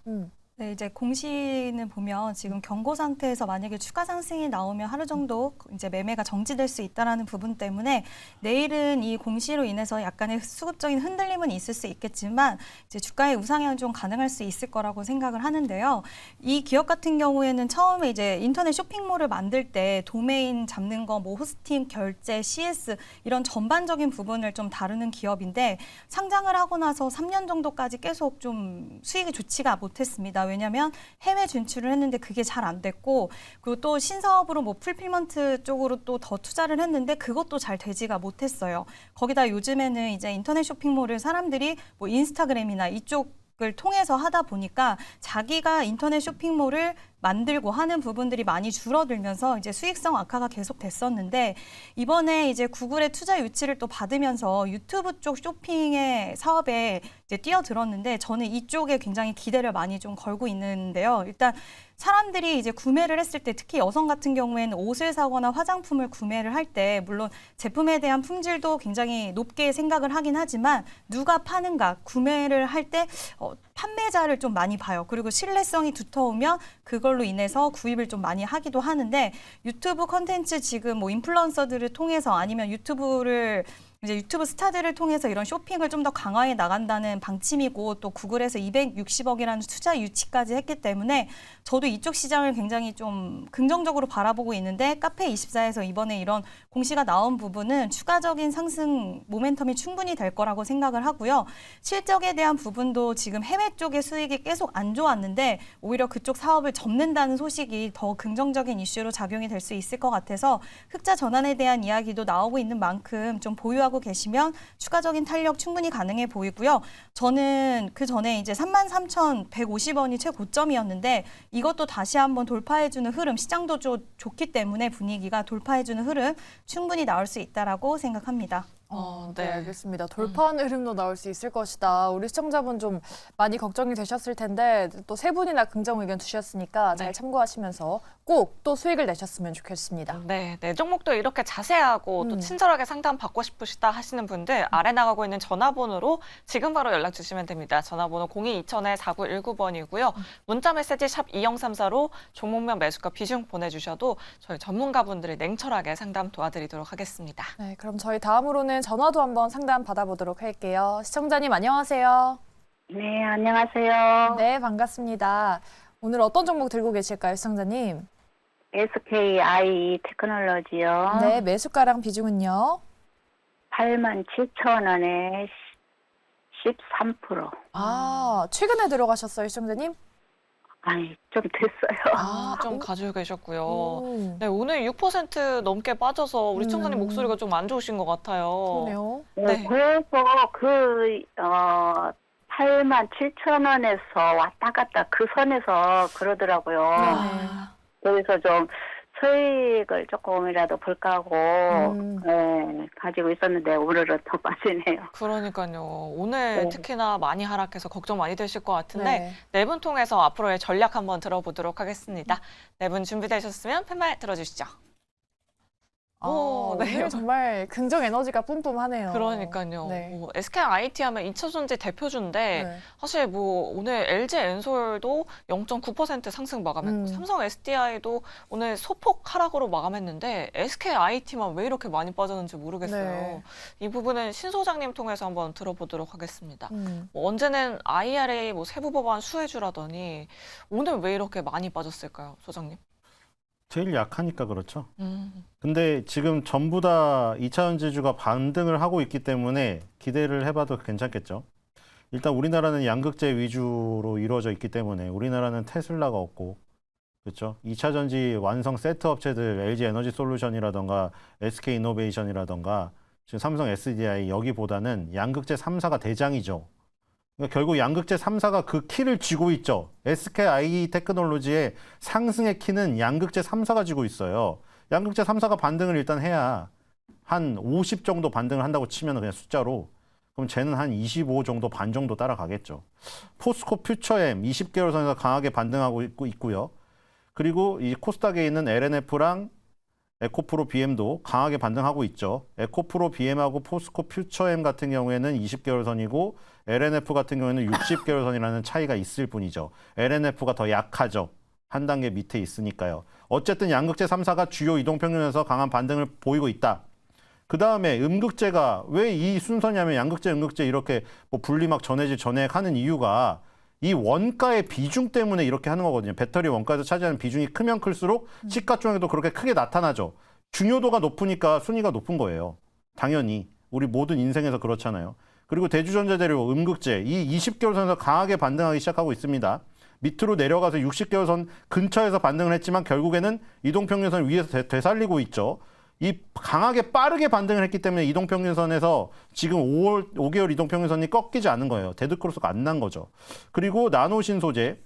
네, 이제 공시는 보면 지금 경고 상태에서 만약에 추가 상승이 나오면 하루 정도 이제 매매가 정지될 수 있다라는 부분 때문에 내일은 이 공시로 인해서 약간의 수급적인 흔들림은 있을 수 있겠지만 이제 주가의 우상향은 좀 가능할 수 있을 거라고 생각을 하는데요. 이 기업 같은 경우에는 처음에 이제 인터넷 쇼핑몰을 만들 때 도메인 잡는 거, 뭐 호스팅, 결제, CS 이런 전반적인 부분을 좀 다루는 기업인데 상장을 하고 나서 3년 정도까지 계속 좀 수익이 좋지가 못했습니다. 왜냐하면 해외 진출을 했는데 그게 잘 안 됐고 그리고 또 신사업으로 뭐 풀필먼트 쪽으로 또 더 투자를 했는데 그것도 잘 되지가 못했어요. 거기다 요즘에는 이제 인터넷 쇼핑몰을 사람들이 뭐 인스타그램이나 이쪽을 통해서 하다 보니까 자기가 인터넷 쇼핑몰을 만들고 하는 부분들이 많이 줄어들면서 이제 수익성 악화가 계속 됐었는데 이번에 이제 구글의 투자 유치를 또 받으면서 유튜브 쪽 쇼핑의 사업에 이제 뛰어들었는데 저는 이쪽에 굉장히 기대를 많이 좀 걸고 있는데요. 일단 사람들이 이제 구매를 했을 때 특히 여성 같은 경우에는 옷을 사거나 화장품을 구매를 할 때 물론 제품에 대한 품질도 굉장히 높게 생각을 하긴 하지만 누가 파는가 구매를 할 때 판매자를 좀 많이 봐요. 그리고 신뢰성이 두터우면 그걸로 인해서 구입을 좀 많이 하기도 하는데 유튜브 컨텐츠 지금 뭐 인플루언서들을 통해서 아니면 이제 유튜브 스타들을 통해서 이런 쇼핑을 좀 더 강화해 나간다는 방침이고 또 구글에서 260억이라는 투자 유치까지 했기 때문에 저도 이쪽 시장을 굉장히 좀 긍정적으로 바라보고 있는데 카페24에서 이번에 이런 공시가 나온 부분은 추가적인 상승 모멘텀이 충분히 될 거라고 생각을 하고요. 실적에 대한 부분도 지금 해외 쪽의 수익이 계속 안 좋았는데 오히려 그쪽 사업을 접는다는 소식이 더 긍정적인 이슈로 작용이 될 수 있을 것 같아서 흑자 전환에 대한 이야기도 나오고 있는 만큼 좀 보유하고 계시면 추가적인 탄력 충분히 가능해 보이고요. 저는 그 전에 이제 33,150원이 최고점이었는데 이것도 다시 한번 돌파해주는 흐름, 시장도 좋기 때문에 분위기가 돌파해주는 흐름 충분히 나올 수 있다라고 생각합니다. 네, 네. 알겠습니다. 돌파하는 흐름도 나올 수 있을 것이다. 우리 시청자분 좀 많이 걱정이 되셨을 텐데 또 세 분이나 긍정 의견 주셨으니까 잘 네. 참고하시면서 꼭 또 수익을 내셨으면 좋겠습니다. 네, 네 종목도 이렇게 자세하고 또 친절하게 상담 받고 싶으시다 하시는 분들 아래 나가고 있는 전화번호로 지금 바로 연락 주시면 됩니다. 전화번호 02-2000-4919번이고요. 문자 메시지 샵 2034로 종목명 매수가 비중 보내주셔도 저희 전문가분들이 냉철하게 상담 도와드리도록 하겠습니다. 네, 그럼 저희 다음으로는 전화도 한번 상담 받아보도록 할게요. 시청자님 안녕하세요. 네, 안녕하세요. 네, 반갑습니다. 오늘 어떤 종목 들고 계실까요, 시청자님? SKI 테크놀로지요. 네, 매수가랑 비중은요? 87,000원에 13%. 아, 최근에 들어가셨어요, 시청자님? 아니, 좀 됐어요. 좀 가지고 계셨고요. 오, 네, 오늘 6% 넘게 빠져서 우리 시청자님 목소리가 좀 안 좋으신 것 같아요. 그러네요. 네. 그래서 87,000원에서 왔다 갔다 그 선에서 그러더라고요. 아, 여기서 좀 수익을 조금이라도 볼까 하고 네, 가지고 있었는데 오늘은 더 빠지네요. 그러니까요. 오늘 네. 특히나 많이 하락해서 걱정 많이 되실 것 같은데 네. 네 분 통해서 앞으로의 전략 한번 들어보도록 하겠습니다. 네 분 준비되셨으면 팻말 들어주시죠. 네. 오늘 정말 긍정 에너지가 뿜뿜하네요. 그러니까요. 네. 뭐 SK IT 하면 2차전지 대표주인데 네. 사실 뭐 오늘 LG 엔솔도 0.9% 상승 마감했고 삼성 SDI도 오늘 소폭 하락으로 마감했는데 SK IT만 왜 이렇게 많이 빠졌는지 모르겠어요. 네. 이 부분은 신 소장님 통해서 한번 들어보도록 하겠습니다. 음. 뭐 언제는 IRA 뭐 세부 법안 수혜주라더니 오늘 왜 이렇게 많이 빠졌을까요, 소장님? 제일 약하니까 그렇죠. 음. 근데 지금 전부 다 2차전지주가 반등을 하고 있기 때문에 기대를 해봐도 괜찮겠죠. 일단 우리나라는 양극재 위주로 이루어져 있기 때문에 우리나라는 테슬라가 없고, 그렇죠. 2차전지 완성 세트 업체들 LG 에너지 솔루션이라던가 SK 이노베이션이라던가 지금 삼성 SDI 여기보다는 양극재 3사가 대장이죠. 그러니까 결국 양극재 3사가 그 키를 쥐고 있죠. SKI 테크놀로지의 상승의 키는 양극재 3사가 쥐고 있어요. 양극재 3사가 반등을 일단 해야 한 50 정도 반등을 한다고 치면 그냥 숫자로, 그럼 쟤는 한 25 정도 반 정도 따라가겠죠. 포스코 퓨처엠 20개월 선에서 강하게 반등하고 있고요. 그리고 이 코스닥에 있는 LNF랑 에코프로 BM도 강하게 반등하고 있죠. 에코프로 BM하고 포스코 퓨처엠 같은 경우에는 20개월 선이고 LNF 같은 경우에는 60개월 선이라는 차이가 있을 뿐이죠. LNF가 더 약하죠. 한 단계 밑에 있으니까요. 어쨌든 양극재 3사가 주요 이동평균에서 강한 반등을 보이고 있다. 그 다음에 음극재가 왜 이 순서냐면 양극재, 음극재 이렇게 뭐 분리 막 전해질 전액 하는 이유가 이 원가의 비중 때문에 이렇게 하는 거거든요. 배터리 원가에서 차지하는 비중이 크면 클수록 시가총액도 그렇게 크게 나타나죠. 중요도가 높으니까 순위가 높은 거예요. 당연히 우리 모든 인생에서 그렇잖아요. 그리고 대주전자재료, 음극재 이 20개월 선에서 강하게 반등하기 시작하고 있습니다. 밑으로 내려가서 60개월 선 근처에서 반등을 했지만 결국에는 이동평균선 위에서 되살리고 있죠. 이 강하게 빠르게 반등을 했기 때문에 이동평균선에서 지금 5개월 이동평균선이 꺾이지 않은 거예요. 데드크로스가 안 난 거죠. 그리고 나노신 소재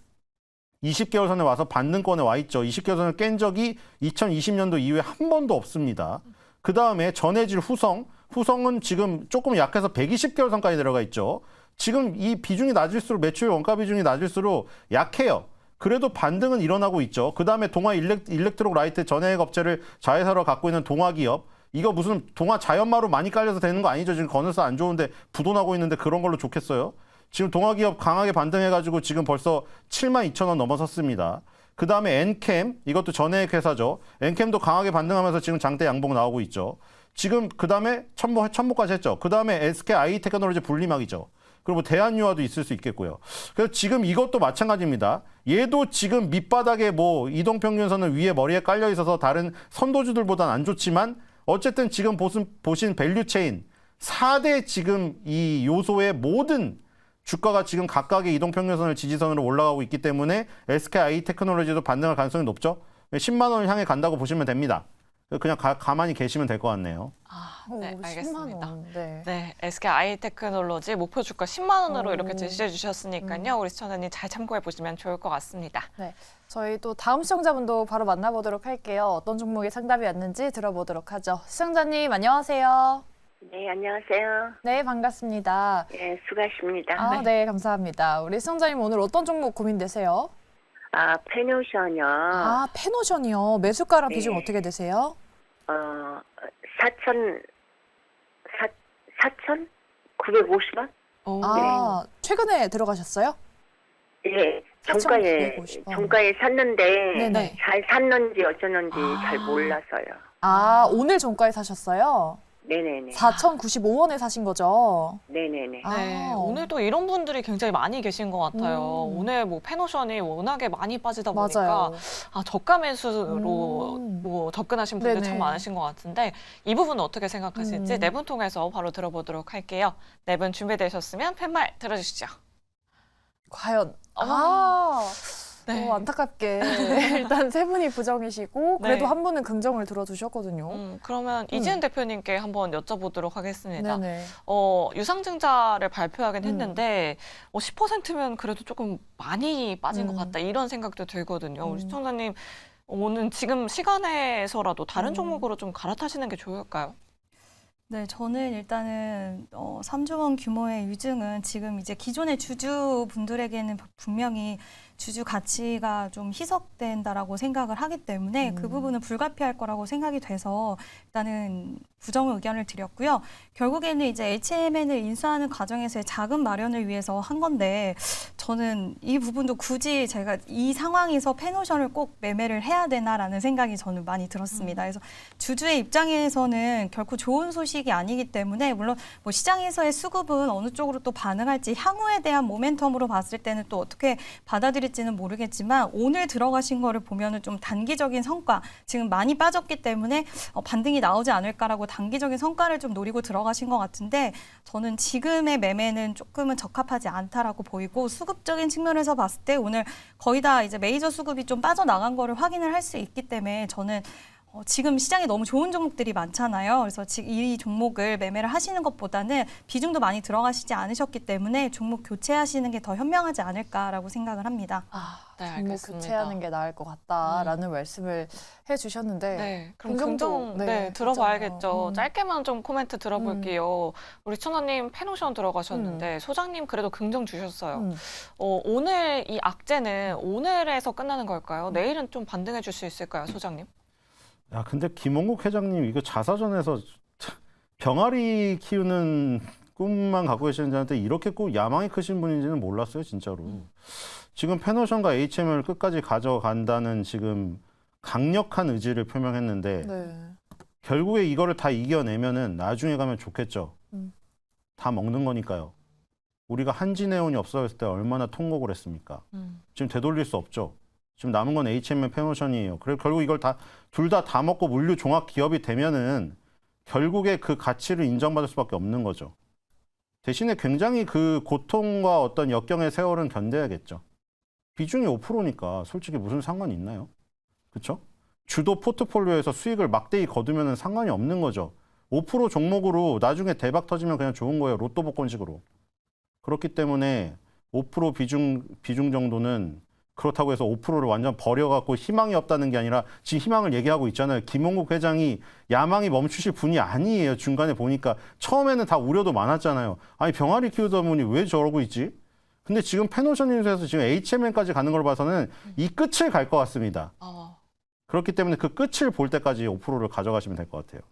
20개월 선에 와서 반등권에 와 있죠. 20개월 선을 깬 적이 2020년도 이후에 한 번도 없습니다. 그 다음에 전해질 후성은 지금 조금 약해서 120개월 선까지 내려가 있죠. 지금 이 비중이 낮을수록 매출 원가 비중이 낮을수록 약해요. 그래도 반등은 일어나고 있죠. 그 다음에 동아 일렉트록 라이트 전해액 업체를 자회사로 갖고 있는 동아 기업. 이거 무슨 동아 자연마로 많이 깔려서 되는 거 아니죠. 지금 건설사 안 좋은데 부도나고 있는데 그런 걸로 좋겠어요. 지금 동아 기업 강하게 반등해가지고 지금 벌써 72,000원 넘어섰습니다. 그 다음에 엔캠, 이것도 전해액 회사죠. 엔캠도 강하게 반등하면서 지금 장대 양봉 나오고 있죠. 지금 그 다음에 첨보까지 했죠. 그 다음에 SKI 테크놀로지 분리막이죠. 그리고 대한유화도 있을 수 있겠고요. 그래서 지금 이것도 마찬가지입니다. 얘도 지금 밑바닥에 뭐 이동평균선은 위에 머리에 깔려 있어서 다른 선도주들보다는 안 좋지만 어쨌든 지금 보신 밸류체인 4대 지금 이 요소의 모든 주가가 지금 각각의 이동평균선을 지지선으로 올라가고 있기 때문에 SKI 테크놀로지도 반등할 가능성이 높죠. 10만 원을 향해 간다고 보시면 됩니다. 그냥 가만히 계시면 될 것 같네요. 네, 10만 알겠습니다. 원. 네. 네, SKI 테크놀로지 목표 주가 10만 원으로 오. 이렇게 제시해 주셨으니까요. 우리 시청자님 잘 참고해 보시면 좋을 것 같습니다. 네. 저희 또 다음 시청자분도 바로 만나보도록 할게요. 어떤 종목의 상담이 왔는지 들어보도록 하죠. 시청자님 안녕하세요. 네, 안녕하세요. 네, 반갑습니다. 네, 수고하십니다. 아, 네, 감사합니다. 우리 시청자님 오늘 어떤 종목 고민되세요? 아, 페노션이요. 아, 페노션이요. 매수가랑 네. 비중 어떻게 되세요? 4,950원? 아, 최근에 들어가셨어요? 예, 4,950 원. 정가에 샀는데 네네. 잘 샀는지 어쩌는지 아. 잘 몰라서요. 아, 오늘 종가에 사셨어요? 네네네. 4,095원에 사신 거죠? 네네네. 네, 아. 오늘도 이런 분들이 굉장히 많이 계신 것 같아요. 오늘 뭐 페노션이 워낙에 많이 빠지다 보니까 맞아요. 저가 매수로 뭐 접근하신 분들 네네. 참 많으신 것 같은데 이 부분은 어떻게 생각하실지 네 분 통해서 바로 들어보도록 할게요. 네 분 준비되셨으면 팻말 들어주시죠. 과연. 네. 안타깝게 일단 세 분이 부정이시고 그래도 네. 한 분은 긍정을 들어주셨거든요. 그러면 이지은 대표님께 한번 여쭤보도록 하겠습니다. 네네. 유상증자를 발표하긴 했는데 10%면 그래도 조금 많이 빠진 것 같다 이런 생각도 들거든요. 우리 시청자님 오늘 지금 시간에서라도 다른 종목으로 좀 갈아타시는 게 좋을까요? 네, 저는 일단은 3조 원 규모의 유증은 지금 이제 기존의 주주분들에게는 분명히 주주 가치가 좀 희석된다라고 생각을 하기 때문에 그 부분은 불가피할 거라고 생각이 돼서 일단은 부정 의견을 드렸고요. 결국에는 이제 HMN을 인수하는 과정에서의 자금 마련을 위해서 한 건데 저는 이 부분도 굳이 제가 이 상황에서 페노션을 꼭 매매를 해야 되나라는 생각이 저는 많이 들었습니다. 그래서 주주의 입장에서는 결코 좋은 소식이 아니기 때문에 물론 뭐 시장에서의 수급은 어느 쪽으로 또 반응할지 향후에 대한 모멘텀으로 봤을 때는 또 어떻게 받아들일지는 모르겠지만 오늘 들어가신 거를 보면은 좀 단기적인 성과 지금 많이 빠졌기 때문에 반등이 나오지 않을까라고 단기적인 성과를 좀 노리고 들어가신 것 같은데 저는 지금의 매매는 조금은 적합하지 않다라고 보이고 수급적인 측면에서 봤을 때 오늘 거의 다 이제 메이저 수급이 좀 빠져나간 거를 확인을 할 수 있기 때문에 저는 지금 시장에 너무 좋은 종목들이 많잖아요. 그래서 지금 이 종목을 매매를 하시는 것보다는 비중도 많이 들어가시지 않으셨기 때문에 종목 교체하시는 게 더 현명하지 않을까라고 생각을 합니다. 네, 종목 알겠습니다. 교체하는 게 나을 것 같다라는 말씀을 해주셨는데 네, 그럼 긍정도, 긍정 네, 들어봐야겠죠. 있잖아요. 짧게만 좀 코멘트 들어볼게요. 우리 천하님 페노션 들어가셨는데 소장님 그래도 긍정 주셨어요. 오늘 이 악재는 오늘에서 끝나는 걸까요? 내일은 좀 반등해 줄 수 있을까요, 소장님? 야, 근데 김원국 회장님 이거 자사전에서 병아리 키우는 꿈만 갖고 계시는 자한테 이렇게 꼭 야망이 크신 분인지는 몰랐어요, 진짜로. 지금 페노션과 HM을 끝까지 가져간다는 지금 강력한 의지를 표명했는데 네. 결국에 이거를 다 이겨내면은 나중에 가면 좋겠죠. 음. 다 먹는 거니까요. 우리가 한진해운이 없어졌을 때 얼마나 통곡을 했습니까? 지금 되돌릴 수 없죠. 지금 남은 건 HM의 페노션이에요. 그리고 결국 이걸 둘 다 먹고 물류 종합 기업이 되면은 결국에 그 가치를 인정받을 수밖에 없는 거죠. 대신에 굉장히 그 고통과 어떤 역경의 세월은 견뎌야겠죠. 비중이 5%니까 솔직히 무슨 상관이 있나요? 그렇죠? 주도 포트폴리오에서 수익을 막대히 거두면 상관이 없는 거죠. 5% 종목으로 나중에 대박 터지면 그냥 좋은 거예요. 로또 복권식으로. 그렇기 때문에 5% 비중 정도는 그렇다고 해서 5%를 완전 버려갖고 희망이 없다는 게 아니라 지금 희망을 얘기하고 있잖아요. 김홍국 회장이 야망이 멈추실 분이 아니에요. 중간에 보니까 처음에는 다 우려도 많았잖아요. 아니 병아리 키우다 보니 왜 저러고 있지? 근데 지금 페노션 인수에서 지금 HMN까지 가는 걸 봐서는 이 끝을 갈 것 같습니다. 그렇기 때문에 그 끝을 볼 때까지 5%를 가져가시면 될 것 같아요.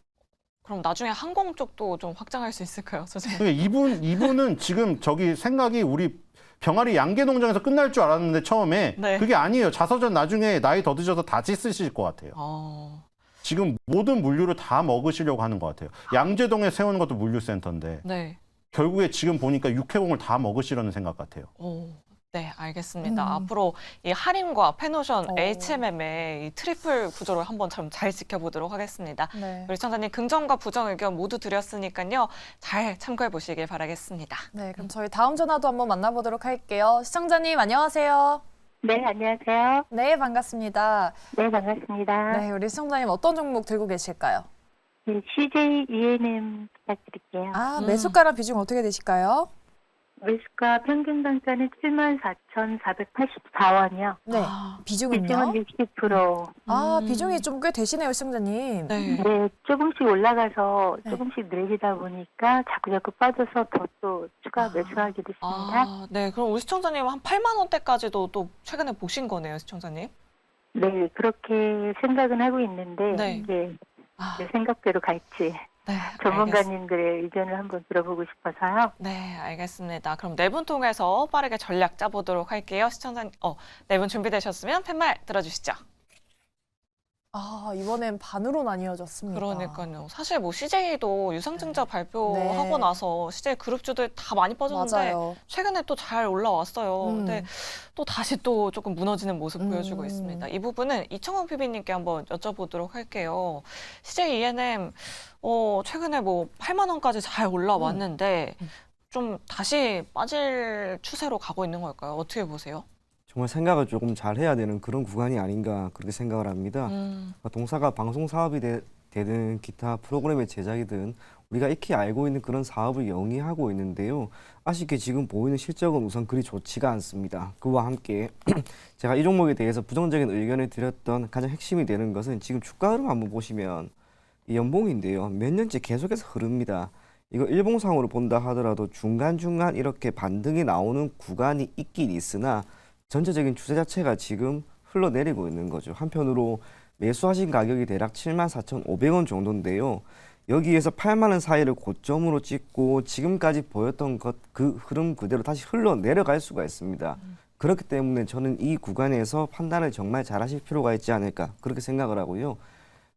그럼 나중에 항공 쪽도 좀 확장할 수 있을까요, 소장님? 그러니까 이분은 지금 저기 생각이 우리 병아리 양계 농장에서 끝날 줄 알았는데 처음에 네. 그게 아니에요. 자서전 나중에 나이 더 드셔서 다시 쓰실 것 같아요. 지금 모든 물류를 다 먹으시려고 하는 것 같아요. 양재동에 세우는 것도 물류센터인데 네. 결국에 지금 보니까 육해공을 다 먹으시려는 생각 같아요. 네, 알겠습니다. 앞으로 이 할인과 페노션, HMM의 이 트리플 구조를 한번 좀 잘 지켜보도록 하겠습니다. 네. 우리 시청자님 긍정과 부정 의견 모두 드렸으니까요. 잘 참고해 보시길 바라겠습니다. 네, 그럼 저희 다음 전화도 한번 만나보도록 할게요. 시청자님 안녕하세요. 네, 안녕하세요. 네, 반갑습니다. 네, 반갑습니다. 네, 우리 시청자님 어떤 종목 들고 계실까요? 네, CJ ENM 부탁드릴게요. 매수가랑 비중 어떻게 되실까요? 매수가 평균 단가는 74,484원이요. 네, 비중은요? 비중은 60%. 비중이 좀 꽤 되시네요, 시청자님. 네. 네, 조금씩 올라가서 조금씩 늘리다 보니까 자꾸 빠져서 더 또 추가 매수하게 됐습니다. 네. 그럼 우리 시청자님 한 8만 원대까지도 또 최근에 보신 거네요, 시청자님? 네, 그렇게 생각은 하고 있는데 네. 이게 내 생각대로 갈지 네, 전문가님들의 의견을 한번 들어보고 싶어서요. 네, 알겠습니다. 그럼 네 분 통해서 빠르게 전략 짜보도록 할게요. 시청자님, 네 분 준비되셨으면 팻말 들어주시죠. 이번엔 반으로 나뉘어졌습니다. 그러니까요. 사실 뭐 CJ도 유상증자 발표하고 나서 CJ 그룹주들 다 많이 빠졌는데 맞아요. 최근에 또 잘 올라왔어요. 음. 근데 또 다시 또 조금 무너지는 모습 보여주고 있습니다. 이 부분은 이청원 PB님께 한번 여쭤보도록 할게요. CJ ENM 최근에 뭐 8만 원까지 잘 올라왔는데 좀 다시 빠질 추세로 가고 있는 걸까요? 어떻게 보세요? 정말 생각을 조금 잘 해야 되는 그런 구간이 아닌가 그렇게 생각을 합니다. 동사가 방송 사업이 되든 기타 프로그램의 제작이든 우리가 익히 알고 있는 그런 사업을 영위하고 있는데요. 아쉽게 지금 보이는 실적은 우선 그리 좋지가 않습니다. 그와 함께 제가 이 종목에 대해서 부정적인 의견을 드렸던 가장 핵심이 되는 것은 지금 주가 흐름 한번 보시면 이 연봉인데요. 몇 년째 계속해서 흐릅니다. 이거 일봉상으로 본다 하더라도 중간중간 이렇게 반등이 나오는 구간이 있긴 있으나 전체적인 추세 자체가 지금 흘러내리고 있는 거죠. 한편으로 매수하신 가격이 대략 74,500원 정도인데요. 여기에서 8만 원 사이를 고점으로 찍고 지금까지 보였던 그 흐름 그대로 다시 흘러내려갈 수가 있습니다. 그렇기 때문에 저는 이 구간에서 판단을 정말 잘하실 필요가 있지 않을까 그렇게 생각을 하고요.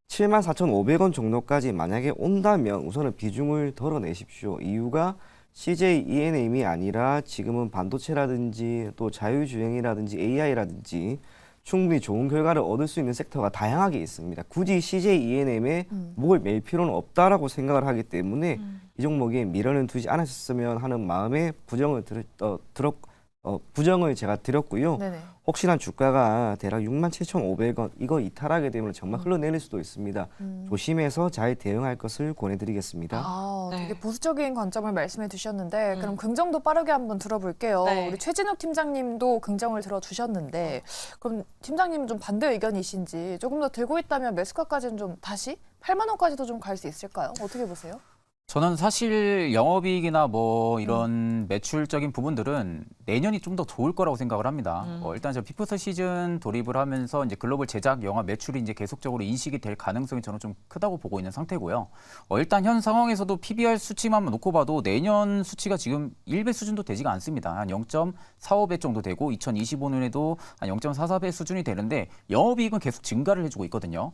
74,500원 정도까지 만약에 온다면 우선은 비중을 덜어내십시오. 이유가 CJ ENM이 아니라 지금은 반도체라든지 또 자율주행이라든지 AI라든지 충분히 좋은 결과를 얻을 수 있는 섹터가 다양하게 있습니다. 굳이 CJ ENM에 목을 매일 필요는 없다라고 생각을 하기 때문에 이 종목에 미련을 두지 않으셨으면 하는 마음에 부정을 제가 드렸고요. 네네. 혹시나 주가가 대략 67,500원 이거 이탈하게 되면 정말 흘러내릴 수도 있습니다. 조심해서 잘 대응할 것을 권해드리겠습니다. 아, 네. 되게 보수적인 관점을 말씀해 주셨는데 그럼 긍정도 빠르게 한번 들어볼게요. 네. 우리 최진욱 팀장님도 긍정을 들어주셨는데 그럼 팀장님은 좀 반대 의견이신지 조금 더 들고 있다면 매수가까지는 좀 다시 8만 원까지도 좀 갈 수 있을까요? 어떻게 보세요? 저는 사실 영업이익이나 뭐 이런 매출적인 부분들은 내년이 좀 더 좋을 거라고 생각을 합니다. 일단 저 피프스 시즌 돌입을 하면서 이제 글로벌 제작 영화 매출이 이제 계속적으로 인식이 될 가능성이 저는 좀 크다고 보고 있는 상태고요. 일단 현 상황에서도 PBR 수치만 놓고 봐도 내년 수치가 지금 1배 수준도 되지가 않습니다. 한 0.45배 정도 되고 2025년에도 한 0.44배 수준이 되는데 영업이익은 계속 증가를 해주고 있거든요.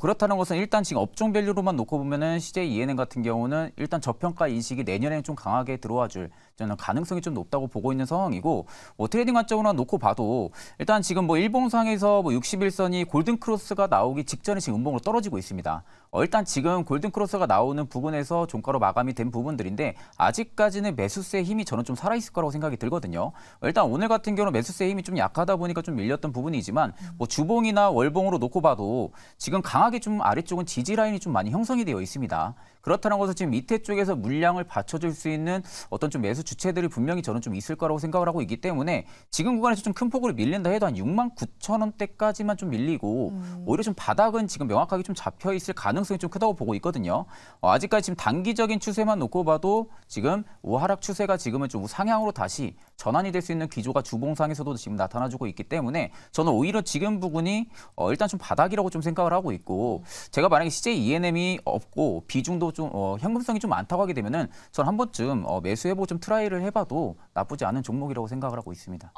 그렇다는 것은 일단 지금 업종 밸류로만 놓고 보면은 CJ ENM 같은 경우는 일단 저평가 인식이 내년에는 좀 강하게 들어와 줄 저는 가능성이 좀 높다고 보고 있는 상황이고 트레이딩 관점으로 놓고 봐도 일단 지금 뭐 일봉상에서 뭐 61선이 골든 크로스가 나오기 직전에 지금 음봉으로 떨어지고 있습니다. 일단 지금 골든 크로스가 나오는 부분에서 종가로 마감이 된 부분들인데 아직까지는 매수세의 힘이 저는 좀 살아있을 거라고 생각이 들거든요. 일단 오늘 같은 경우는 매수세의 힘이 좀 약하다 보니까 좀 밀렸던 부분이지만 뭐 주봉이나 월봉으로 놓고 봐도 지금 강하게 좀 아래쪽은 지지 라인이 좀 많이 형성이 되어 있습니다. 그렇다는 것은 지금 밑에 쪽에서 물량을 받쳐줄 수 있는 어떤 좀 매수 주체들이 분명히 저는 좀 있을 거라고 생각을 하고 있기 때문에 지금 구간에서 좀 큰 폭으로 밀린다 해도 한 69,000원대까지만 좀 밀리고 오히려 좀 바닥은 지금 명확하게 좀 잡혀 있을 가능성이 좀 크다고 보고 있거든요. 아직까지 지금 단기적인 추세만 놓고 봐도 지금 우하락 추세가 지금은 좀 우상향으로 다시 전환이 될 수 있는 기조가 주봉상에서도 지금 나타나주고 있기 때문에 저는 오히려 지금 부분이 일단 좀 바닥이라고 좀 생각을 하고 있고 제가 만약에 CJ ENM이 없고 비중도 좀 현금성이 좀 많다고 하게 되면은 전 한 번쯤 매수해보고 좀 트라이를 해봐도 나쁘지 않은 종목이라고 생각을 하고 있습니다.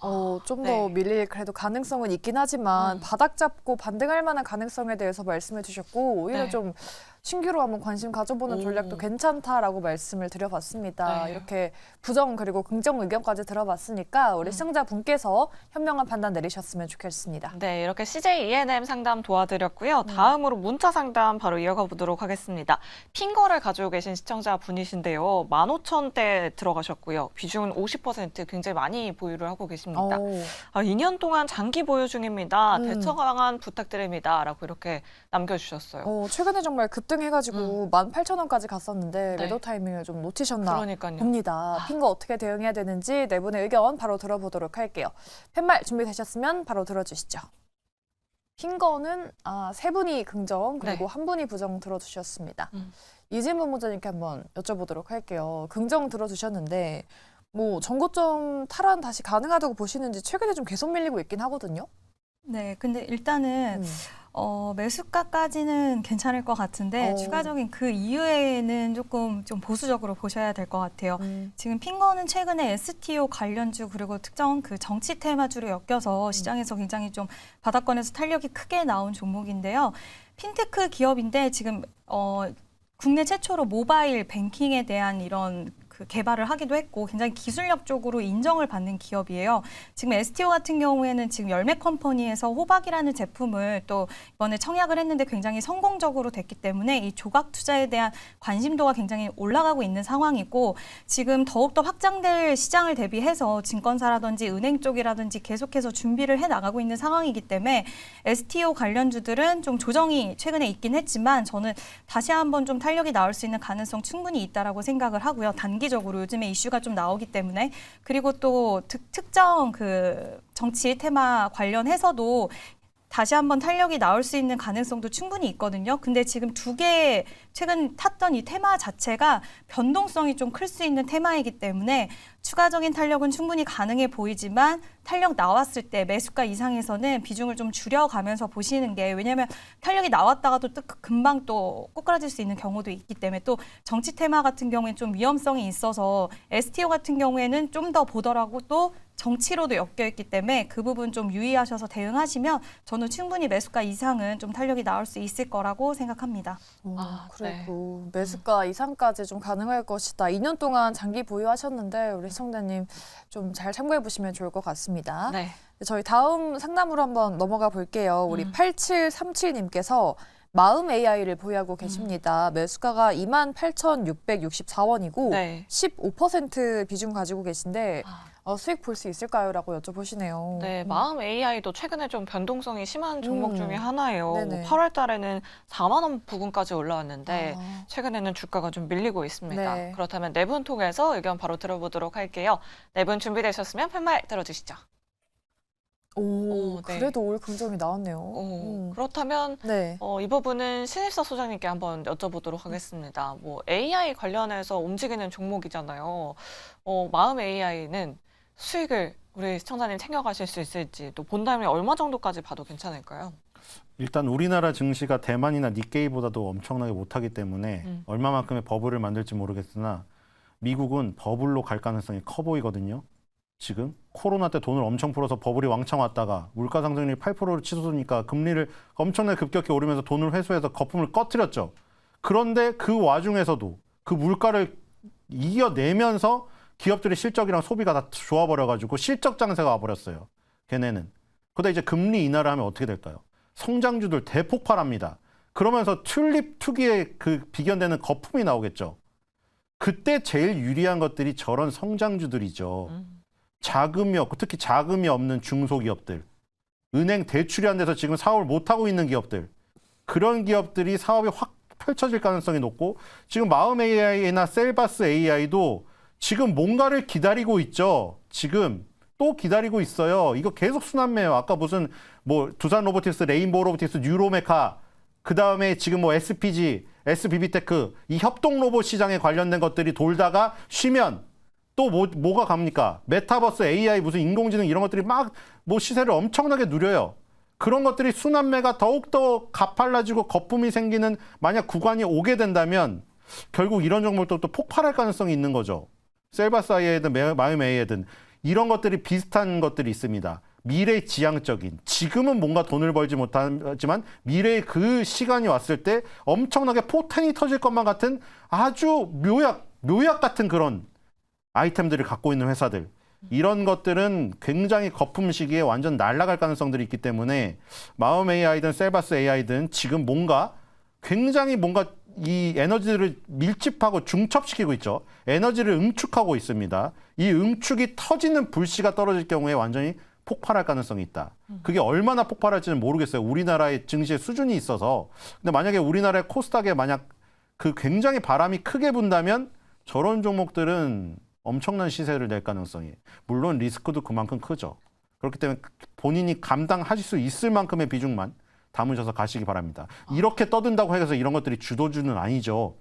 좀 더 네. 밀릴 그래도 가능성은 있긴 하지만 바닥 잡고 반등할 만한 가능성에 대해서 말씀해 주셨고 오히려 네. 좀 신규로 한번 관심 가져보는 전략도 괜찮다라고 말씀을 드려봤습니다. 네. 이렇게 부정 그리고 긍정 의견까지 들어봤으니까 우리 시청자분께서 현명한 판단 내리셨으면 좋겠습니다. 네, 이렇게 CJ ENM 상담 도와드렸고요. 다음으로 문자 상담 바로 이어가 보도록 하겠습니다. 핑거를 가지고 계신 시청자 분이신데요. 15,000대 들어가셨고요. 비중은 50% 굉장히 많이 보유를 하고 계십니다. 2년 동안 장기 보유 중입니다. 대처 방안 부탁드립니다. 라고 이렇게 남겨주셨어요. 최근에 정말 급등해가지고 18,000원까지 갔었는데 네. 매도 타이밍을 좀 놓치셨나 그러니까요. 봅니다. 핑거 어떻게 대응해야 되는지 네 분의 의견 바로 들어보도록 할게요. 팻말 준비되셨으면 바로 들어주시죠. 핑거는 세 분이 긍정 그리고 네. 한 분이 부정 들어주셨습니다. 이진문 모자님께 한번 여쭤보도록 할게요. 긍정 들어주셨는데 뭐 전고점 탈환 다시 가능하다고 보시는지 최근에 좀 계속 밀리고 있긴 하거든요. 네, 근데 일단은 매수가까지는 괜찮을 것 같은데 추가적인 그 이후에는 조금 좀 보수적으로 보셔야 될 것 같아요. 지금 핑거는 최근에 STO 관련주 그리고 특정 그 정치 테마주로 엮여서 시장에서 굉장히 좀 바닥권에서 탄력이 크게 나온 종목인데요. 핀테크 기업인데 지금 국내 최초로 모바일 뱅킹에 대한 이런 그 개발을 하기도 했고 굉장히 기술력적으로 인정을 받는 기업이에요. 지금 STO 같은 경우에는 지금 열매 컴퍼니에서 호박이라는 제품을 또 이번에 청약을 했는데 굉장히 성공적으로 됐기 때문에 이 조각 투자에 대한 관심도가 굉장히 올라가고 있는 상황이고 지금 더욱더 확장될 시장을 대비해서 증권사라든지 은행 쪽이라든지 계속해서 준비를 해 나가고 있는 상황이기 때문에 STO 관련주들은 좀 조정이 최근에 있긴 했지만 저는 다시 한번 좀 탄력이 나올 수 있는 가능성 충분히 있다라고 생각을 하고요. 단기적으로 요즘에 이슈가 좀 나오기 때문에 그리고 또 특정 그 정치 테마 관련해서도 다시 한번 탄력이 나올 수 있는 가능성도 충분히 있거든요. 근데 지금 두 개 최근 탔던 이 테마 자체가 변동성이 좀 클 수 있는 테마이기 때문에 추가적인 탄력은 충분히 가능해 보이지만 탄력 나왔을 때 매수가 이상에서는 비중을 좀 줄여가면서 보시는 게, 왜냐하면 탄력이 나왔다가도 또 금방 또 꼬꾸라질 수 있는 경우도 있기 때문에, 또 정치 테마 같은 경우에는 좀 위험성이 있어서 STO 같은 경우에는 좀 더 보더라고 또 정치로도 엮여있기 때문에 그 부분 좀 유의하셔서 대응하시면 저는 충분히 매수가 이상은 좀 탄력이 나올 수 있을 거라고 생각합니다. 그리고 매수가 이상까지 좀 가능할 것이다. 2년 동안 장기 보유하셨는데 우리 시청자님 좀 잘 참고해 보시면 좋을 것 같습니다. 네. 저희 다음 상담으로 한번 넘어가 볼게요. 우리 8737님께서 마음 AI를 보유하고 계십니다. 매수가가 28,664원이고 네. 15% 비중 가지고 계신데 수익 볼 수 있을까요? 라고 여쭤보시네요. 네, 마음 AI도 최근에 좀 변동성이 심한 종목 중에 하나예요. 네네. 8월 달에는 4만 원 부근까지 올라왔는데 아. 최근에는 주가가 좀 밀리고 있습니다. 네. 그렇다면 네 분 통해서 의견 바로 들어보도록 할게요. 네 분 준비되셨으면 팻말 들어주시죠. 오, 네. 그래도 올 긍정이 나왔네요. 그렇다면 네. 이 부분은 신입사 소장님께 한번 여쭤보도록 하겠습니다. 뭐 AI 관련해서 움직이는 종목이잖아요. 마음 AI는 수익을 우리 시청자님 챙겨가실 수 있을지, 또 본다음에 얼마 정도까지 봐도 괜찮을까요? 일단 우리나라 증시가 대만이나 니케이보다도 엄청나게 못하기 때문에 얼마만큼의 버블을 만들지 모르겠으나 미국은 버블로 갈 가능성이 커 보이거든요. 지금 코로나 때 돈을 엄청 풀어서 버블이 왕창 왔다가 물가 상승률이 8%를 치솟으니까 금리를 엄청나게 급격히 오르면서 돈을 회수해서 거품을 꺼트렸죠. 그런데 그 와중에서도 그 물가를 이겨내면서 기업들의 실적이랑 소비가 다 좋아버려가지고 실적 장세가 와버렸어요. 걔네는. 그러다 이제 금리 인하를 하면 어떻게 될까요? 성장주들 대폭발합니다. 그러면서 튤립 투기에 그 비견되는 거품이 나오겠죠. 그때 제일 유리한 것들이 저런 성장주들이죠. 자금이 없고 특히 자금이 없는 중소기업들, 은행 대출이 안 돼서 지금 사업을 못하고 있는 기업들, 그런 기업들이 사업이 확 펼쳐질 가능성이 높고, 지금 마음 AI나 셀바스 AI도 지금 뭔가를 기다리고 있죠. 지금 또 기다리고 있어요. 이거 계속 순환매예요. 아까 무슨 뭐 두산 로보틱스, 레인보우 로보틱스, 뉴로메카, 그 다음에 지금 뭐 SPG, SBB테크, 이 협동 로봇 시장에 관련된 것들이 돌다가 쉬면 또 뭐가 갑니까? 메타버스, AI, 무슨 인공지능 이런 것들이 막 뭐 시세를 엄청나게 누려요. 그런 것들이 순환매가 더욱더 가팔라지고 거품이 생기는 만약 구간이 오게 된다면 결국 이런 종목도 또 폭발할 가능성이 있는 거죠. 셀바스 AI든 마음 AI든 이런 것들이 비슷한 것들이 있습니다. 미래 지향적인, 지금은 뭔가 돈을 벌지 못하지만 미래의 그 시간이 왔을 때 엄청나게 포텐이 터질 것만 같은 아주 묘약 같은 그런 아이템들을 갖고 있는 회사들, 이런 것들은 굉장히 거품 시기에 완전 날아갈 가능성들이 있기 때문에 마음 AI든 셀바스 AI든 지금 뭔가 굉장히 뭔가 이 에너지를 밀집하고 중첩시키고 있죠. 에너지를 응축하고 있습니다. 이 응축이 터지는 불씨가 떨어질 경우에 완전히 폭발할 가능성이 있다. 그게 얼마나 폭발할지는 모르겠어요. 우리나라의 증시의 수준이 있어서. 근데 만약에 우리나라의 코스닥에 만약 그 굉장히 바람이 크게 분다면 저런 종목들은 엄청난 시세를 낼 가능성이, 물론 리스크도 그만큼 크죠. 그렇기 때문에 본인이 감당하실 수 있을 만큼의 비중만 담으셔서 가시기 바랍니다. 이렇게 떠든다고 해서 이런 것들이 주도주는 아니죠.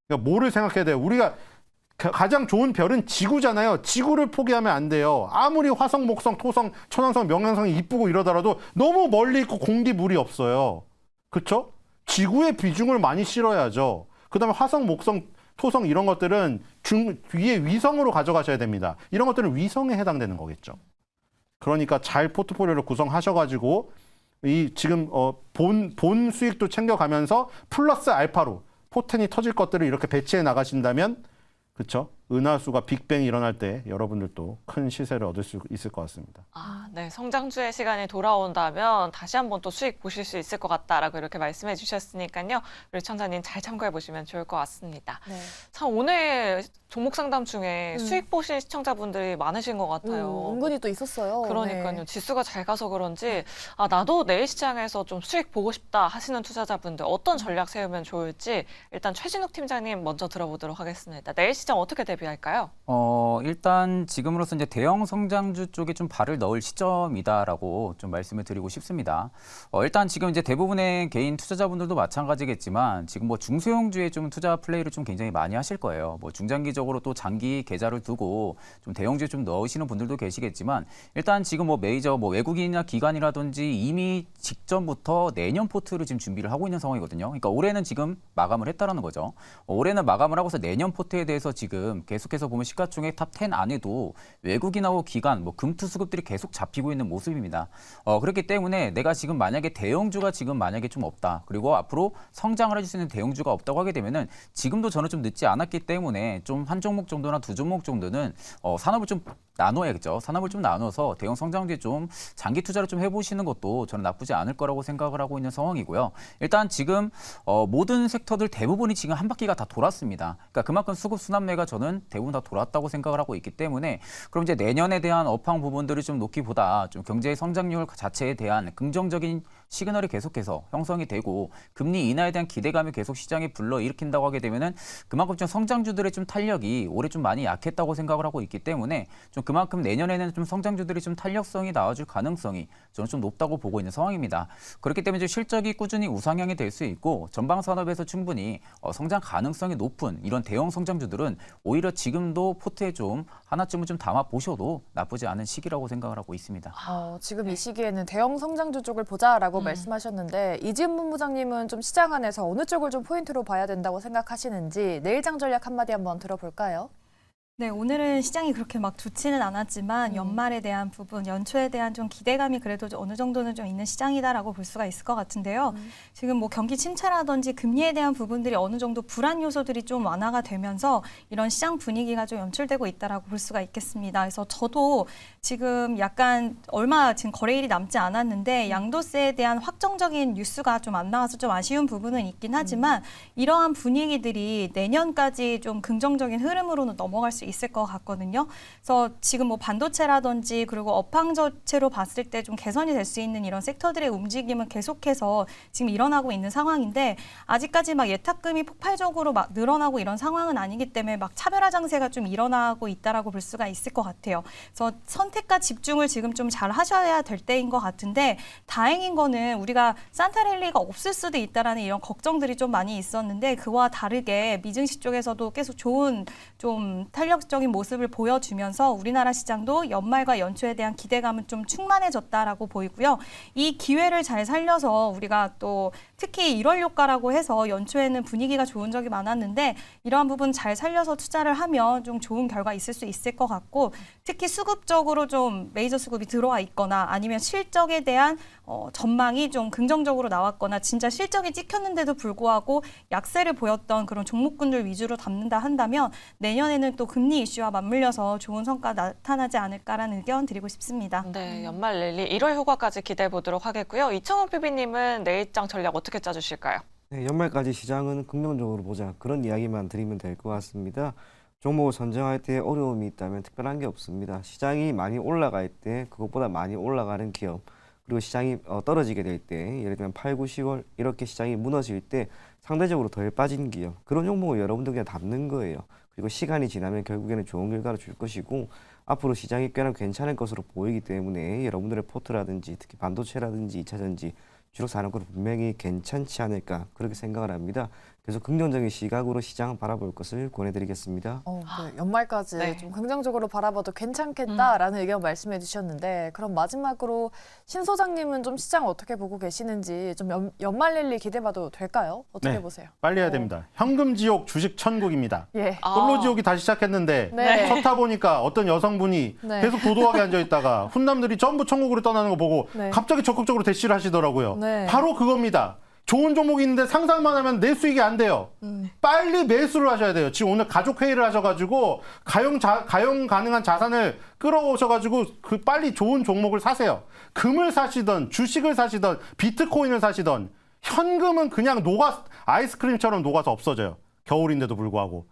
그러니까 뭐를 생각해야 돼요? 우리가 가장 좋은 별은 지구잖아요. 지구를 포기하면 안 돼요. 아무리 화성, 목성, 토성, 천왕성, 명왕성이 이쁘고 이러더라도 너무 멀리 있고 공기, 물이 없어요. 그렇죠? 지구의 비중을 많이 실어야죠. 그다음에 화성, 목성, 토성 이런 것들은 위에 위성으로 가져가셔야 됩니다. 이런 것들은 위성에 해당되는 거겠죠. 그러니까 잘 포트폴리오를 구성하셔가지고 이 지금 본 수익도 챙겨가면서 플러스 알파로 포텐이 터질 것들을 이렇게 배치해 나가신다면, 그렇죠? 은하수가 빅뱅이 일어날 때 여러분들도 큰 시세를 얻을 수 있을 것 같습니다. 네, 성장주의 시간이 돌아온다면 다시 한번 또 수익 보실 수 있을 것 같다라고 이렇게 말씀해 주셨으니까요. 우리 청자님 잘 참고해 보시면 좋을 것 같습니다. 네. 참 오늘 종목 상담 중에 수익 보신 시청자분들이 많으신 것 같아요. 은근히 또 있었어요. 그러니까요. 네. 지수가 잘 가서 그런지 나도 내일 시장에서 좀 수익 보고 싶다 하시는 투자자분들 어떤 전략 세우면 좋을지 일단 최진욱 팀장님 먼저 들어보도록 하겠습니다. 내일 시장 어떻게 대비할까요? 일단 지금으로서 이제 대형 성장주 쪽에 좀 발을 넣을 시점이다라고 좀 말씀을 드리고 싶습니다. 일단 지금 이제 대부분의 개인 투자자분들도 마찬가지겠지만 지금 뭐 중소형주에 좀 투자 플레이를 좀 굉장히 많이 하실 거예요. 뭐 중장기적으로 또 장기 계좌를 두고 좀 대형주에 좀 넣으시는 분들도 계시겠지만 일단 지금 뭐 메이저 뭐 외국인이나 기관이라든지 이미 직전부터 내년 포트를 지금 준비를 하고 있는 상황이거든요. 그러니까 올해는 지금 마감을 했다라는 거죠. 올해는 마감을 하고서 내년 포트에 대해서 지금 계속해서 보면 시가총액 탑 10 안에도 외국인하고 기관, 뭐 금투 수급들이 계속 잡히고 있는 모습입니다. 그렇기 때문에 내가 지금 만약에 대형주가 지금 만약에 좀 없다. 그리고 앞으로 성장을 해줄 수 있는 대형주가 없다고 하게 되면은 지금도 저는 좀 늦지 않았기 때문에 좀 한 종목 정도나 두 종목 정도는 산업을 좀 나눠야겠죠. 산업을 좀 나눠서 대형 성장주에 좀 장기 투자를 좀 해보시는 것도 저는 나쁘지 않을 거라고 생각을 하고 있는 상황이고요. 일단 지금 모든 섹터들 대부분이 지금 한 바퀴가 다 돌았습니다. 그러니까 그만큼 수급 순환매가 저는 대부분 다 돌았다고 생각을 하고 있기 때문에 그럼 이제 내년에 대한 업황 부분들을 좀 놓기보다 좀 경제 성장률 자체에 대한 긍정적인 시그널이 계속해서 형성이 되고 금리 인하에 대한 기대감이 계속 시장에 불러일으킨다고 하게 되면은 그만큼 좀 성장주들의 좀 탄력이 올해 좀 많이 약했다고 생각을 하고 있기 때문에 좀 그만큼 내년에는 좀 성장주들이 좀 탄력성이 나와줄 가능성이 저는 좀 높다고 보고 있는 상황입니다. 그렇기 때문에 좀 실적이 꾸준히 우상향이 될 수 있고 전방 산업에서 충분히 성장 가능성이 높은 이런 대형 성장주들은 오히려 지금도 포트에 좀 하나쯤은 좀 담아 보셔도 나쁘지 않은 시기라고 생각을 하고 있습니다. 지금 이 시기에는 대형 성장주 쪽을 보자라고 말씀하셨는데 이지은 본부장님은 좀 시장 안에서 어느 쪽을 좀 포인트로 봐야 된다고 생각하시는지 내일장 전략 한마디 한번 들어볼까요? 네, 오늘은 시장이 그렇게 막 좋지는 않았지만 연말에 대한 부분, 연초에 대한 좀 기대감이 그래도 좀 어느 정도는 좀 있는 시장이다라고 볼 수가 있을 것 같은데요. 지금 뭐 경기 침체라든지 금리에 대한 부분들이 어느 정도 불안 요소들이 좀 완화가 되면서 이런 시장 분위기가 좀 연출되고 있다라고 볼 수가 있겠습니다. 그래서 저도 지금 약간 얼마 지금 거래일이 남지 않았는데 양도세에 대한 확정적인 뉴스가 좀 안 나와서 좀 아쉬운 부분은 있긴 하지만 이러한 분위기들이 내년까지 좀 긍정적인 흐름으로는 넘어갈 수 있을 것 같거든요. 그래서 지금 뭐 반도체라든지 그리고 업황 자체로 봤을 때 좀 개선이 될 수 있는 이런 섹터들의 움직임은 계속해서 지금 일어나고 있는 상황인데 아직까지 막 예탁금이 폭발적으로 막 늘어나고 이런 상황은 아니기 때문에 막 차별화 장세가 좀 일어나고 있다라고 볼 수가 있을 것 같아요. 그래서 선택과 집중을 지금 좀 잘 하셔야 될 때인 것 같은데 다행인 거는 우리가 산타랠리가 없을 수도 있다라는 이런 걱정들이 좀 많이 있었는데 그와 다르게 미증시 쪽에서도 계속 좋은 좀 탄력적인 모습을 보여주면서 우리나라 시장도 연말과 연초에 대한 기대감은 좀 충만해졌다라고 보이고요. 이 기회를 잘 살려서 우리가 또 특히 1월 효과라고 해서 연초에는 분위기가 좋은 적이 많았는데 이러한 부분 잘 살려서 투자를 하면 좀 좋은 결과 있을 수 있을 것 같고 특히 수급적으로 좀 메이저 수급이 들어와 있거나 아니면 실적에 대한 전망이 좀 긍정적으로 나왔거나 진짜 실적이 찍혔는데도 불구하고 약세를 보였던 그런 종목군들 위주로 담는다 한다면 내년에는 또 금리 이슈와 맞물려서 좋은 성과 나타나지 않을까라는 의견 드리고 싶습니다. 네, 연말 랠리 1월 효과까지 기대해 보도록 하겠고요. 이청훈 PB님은 내일장 전략 어떻게 짜주실까요? 네, 연말까지 시장은 긍정적으로 보자. 그런 이야기만 드리면 될 것 같습니다. 종목을 선정할 때 어려움이 있다면 특별한 게 없습니다. 시장이 많이 올라갈 때 그것보다 많이 올라가는 기업 그리고 시장이 떨어지게 될 때 예를 들면 8, 9, 10월 이렇게 시장이 무너질 때 상대적으로 덜 빠진 기업 그런 종목을 여러분들 그냥 담는 거예요. 그리고 시간이 지나면 결국에는 좋은 결과를 줄 것이고 앞으로 시장이 꽤나 괜찮을 것으로 보이기 때문에 여러분들의 포트라든지 특히 반도체라든지 2차전지 주력 산업군은 분명히 괜찮지 않을까 그렇게 생각을 합니다. 그래서 긍정적인 시각으로 시장을 바라볼 것을 권해드리겠습니다. 네, 연말까지 네. 좀 긍정적으로 바라봐도 괜찮겠다라는 의견 말씀해 주셨는데 그럼 마지막으로 신 소장님은 좀 시장 어떻게 보고 계시는지 좀 연말 랠리 기대봐도 될까요? 어떻게 네. 보세요? 빨리 해야 됩니다. 현금 지옥 주식 천국입니다. 예. 솔로 지옥이 다시 시작했는데 네. 첫 타보니까 어떤 여성분이 네. 계속 도도하게 앉아있다가 훈남들이 전부 천국으로 떠나는 거 보고 네. 갑자기 적극적으로 대시를 하시더라고요. 네. 바로 그겁니다. 좋은 종목이 있는데 상상만 하면 내 수익이 안 돼요. 빨리 매수를 하셔야 돼요. 지금 오늘 가족 회의를 하셔가지고 가용 가능한 자산을 끌어오셔가지고 그 빨리 좋은 종목을 사세요. 금을 사시던 주식을 사시던 비트코인을 사시던 현금은 그냥 아이스크림처럼 녹아서 없어져요. 겨울인데도 불구하고.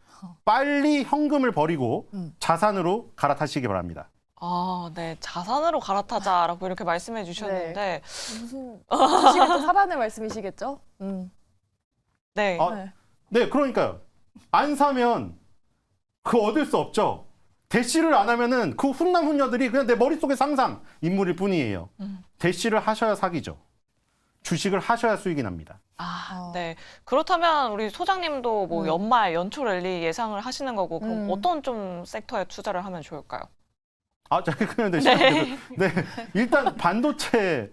빨리 현금을 버리고 자산으로 갈아타시기 바랍니다. 아, 네. 자산으로 갈아타자라고 이렇게 말씀해 주셨는데 무슨 주식을 또 사라는 말씀이시겠죠? 네. 아, 네, 그러니까요. 안 사면 그 얻을 수 없죠. 대시를 안 하면은 그 훈남 훈녀들이 그냥 내 머릿속의 상상 인물일 뿐이에요. 대시를 하셔야 사기죠. 주식을 하셔야 수익이 납니다. 아, 네. 그렇다면 우리 소장님도 뭐 연말 연초 랠리 예상을 하시는 거고 그럼 어떤 좀 섹터에 투자를 하면 좋을까요? 아, 자, 그러면 네. 네. 일단 반도체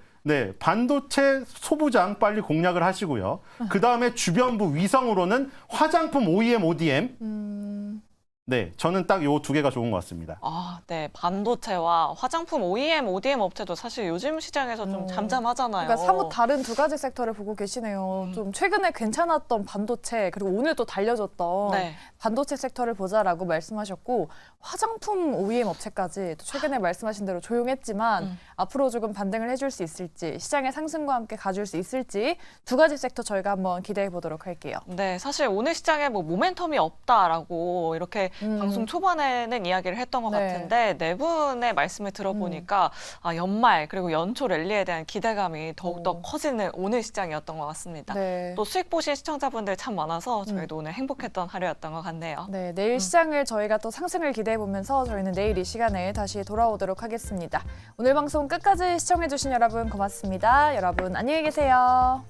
소부장 빨리 공략을 하시고요. 그다음에 주변부 위성으로는 화장품 OEM, ODM. 네, 저는 딱 요 두 개가 좋은 것 같습니다. 아, 네. 반도체와 화장품 OEM, ODM 업체도 사실 요즘 시장에서 좀 잠잠하잖아요. 그러니까 사뭇 다른 두 가지 섹터를 보고 계시네요. 좀 최근에 괜찮았던 반도체 그리고 오늘 또 달려졌던 네. 반도체 섹터를 보자라고 말씀하셨고 화장품 OEM 업체까지 또 최근에 말씀하신 대로 조용했지만 앞으로 조금 반등을 해줄 수 있을지 시장의 상승과 함께 가줄 수 있을지 두 가지 섹터 저희가 한번 기대해 보도록 할게요. 네, 사실 오늘 시장에 뭐 모멘텀이 없다라고 이렇게 방송 초반에는 이야기를 했던 것 네. 같은데 네 분의 말씀을 들어보니까 아, 연말 그리고 연초 랠리에 대한 기대감이 더욱더 커지는 오늘 시장이었던 것 같습니다. 네. 또 수익 보신 시청자분들 참 많아서 저희도 오늘 행복했던 하루였던 것 같네요. 네, 내일 시장을 저희가 또 상승을 기대해 보면서 저희는 내일 이 시간에 다시 돌아오도록 하겠습니다. 오늘 방송 끝까지 시청해 주신 여러분 고맙습니다. 여러분 안녕히 계세요.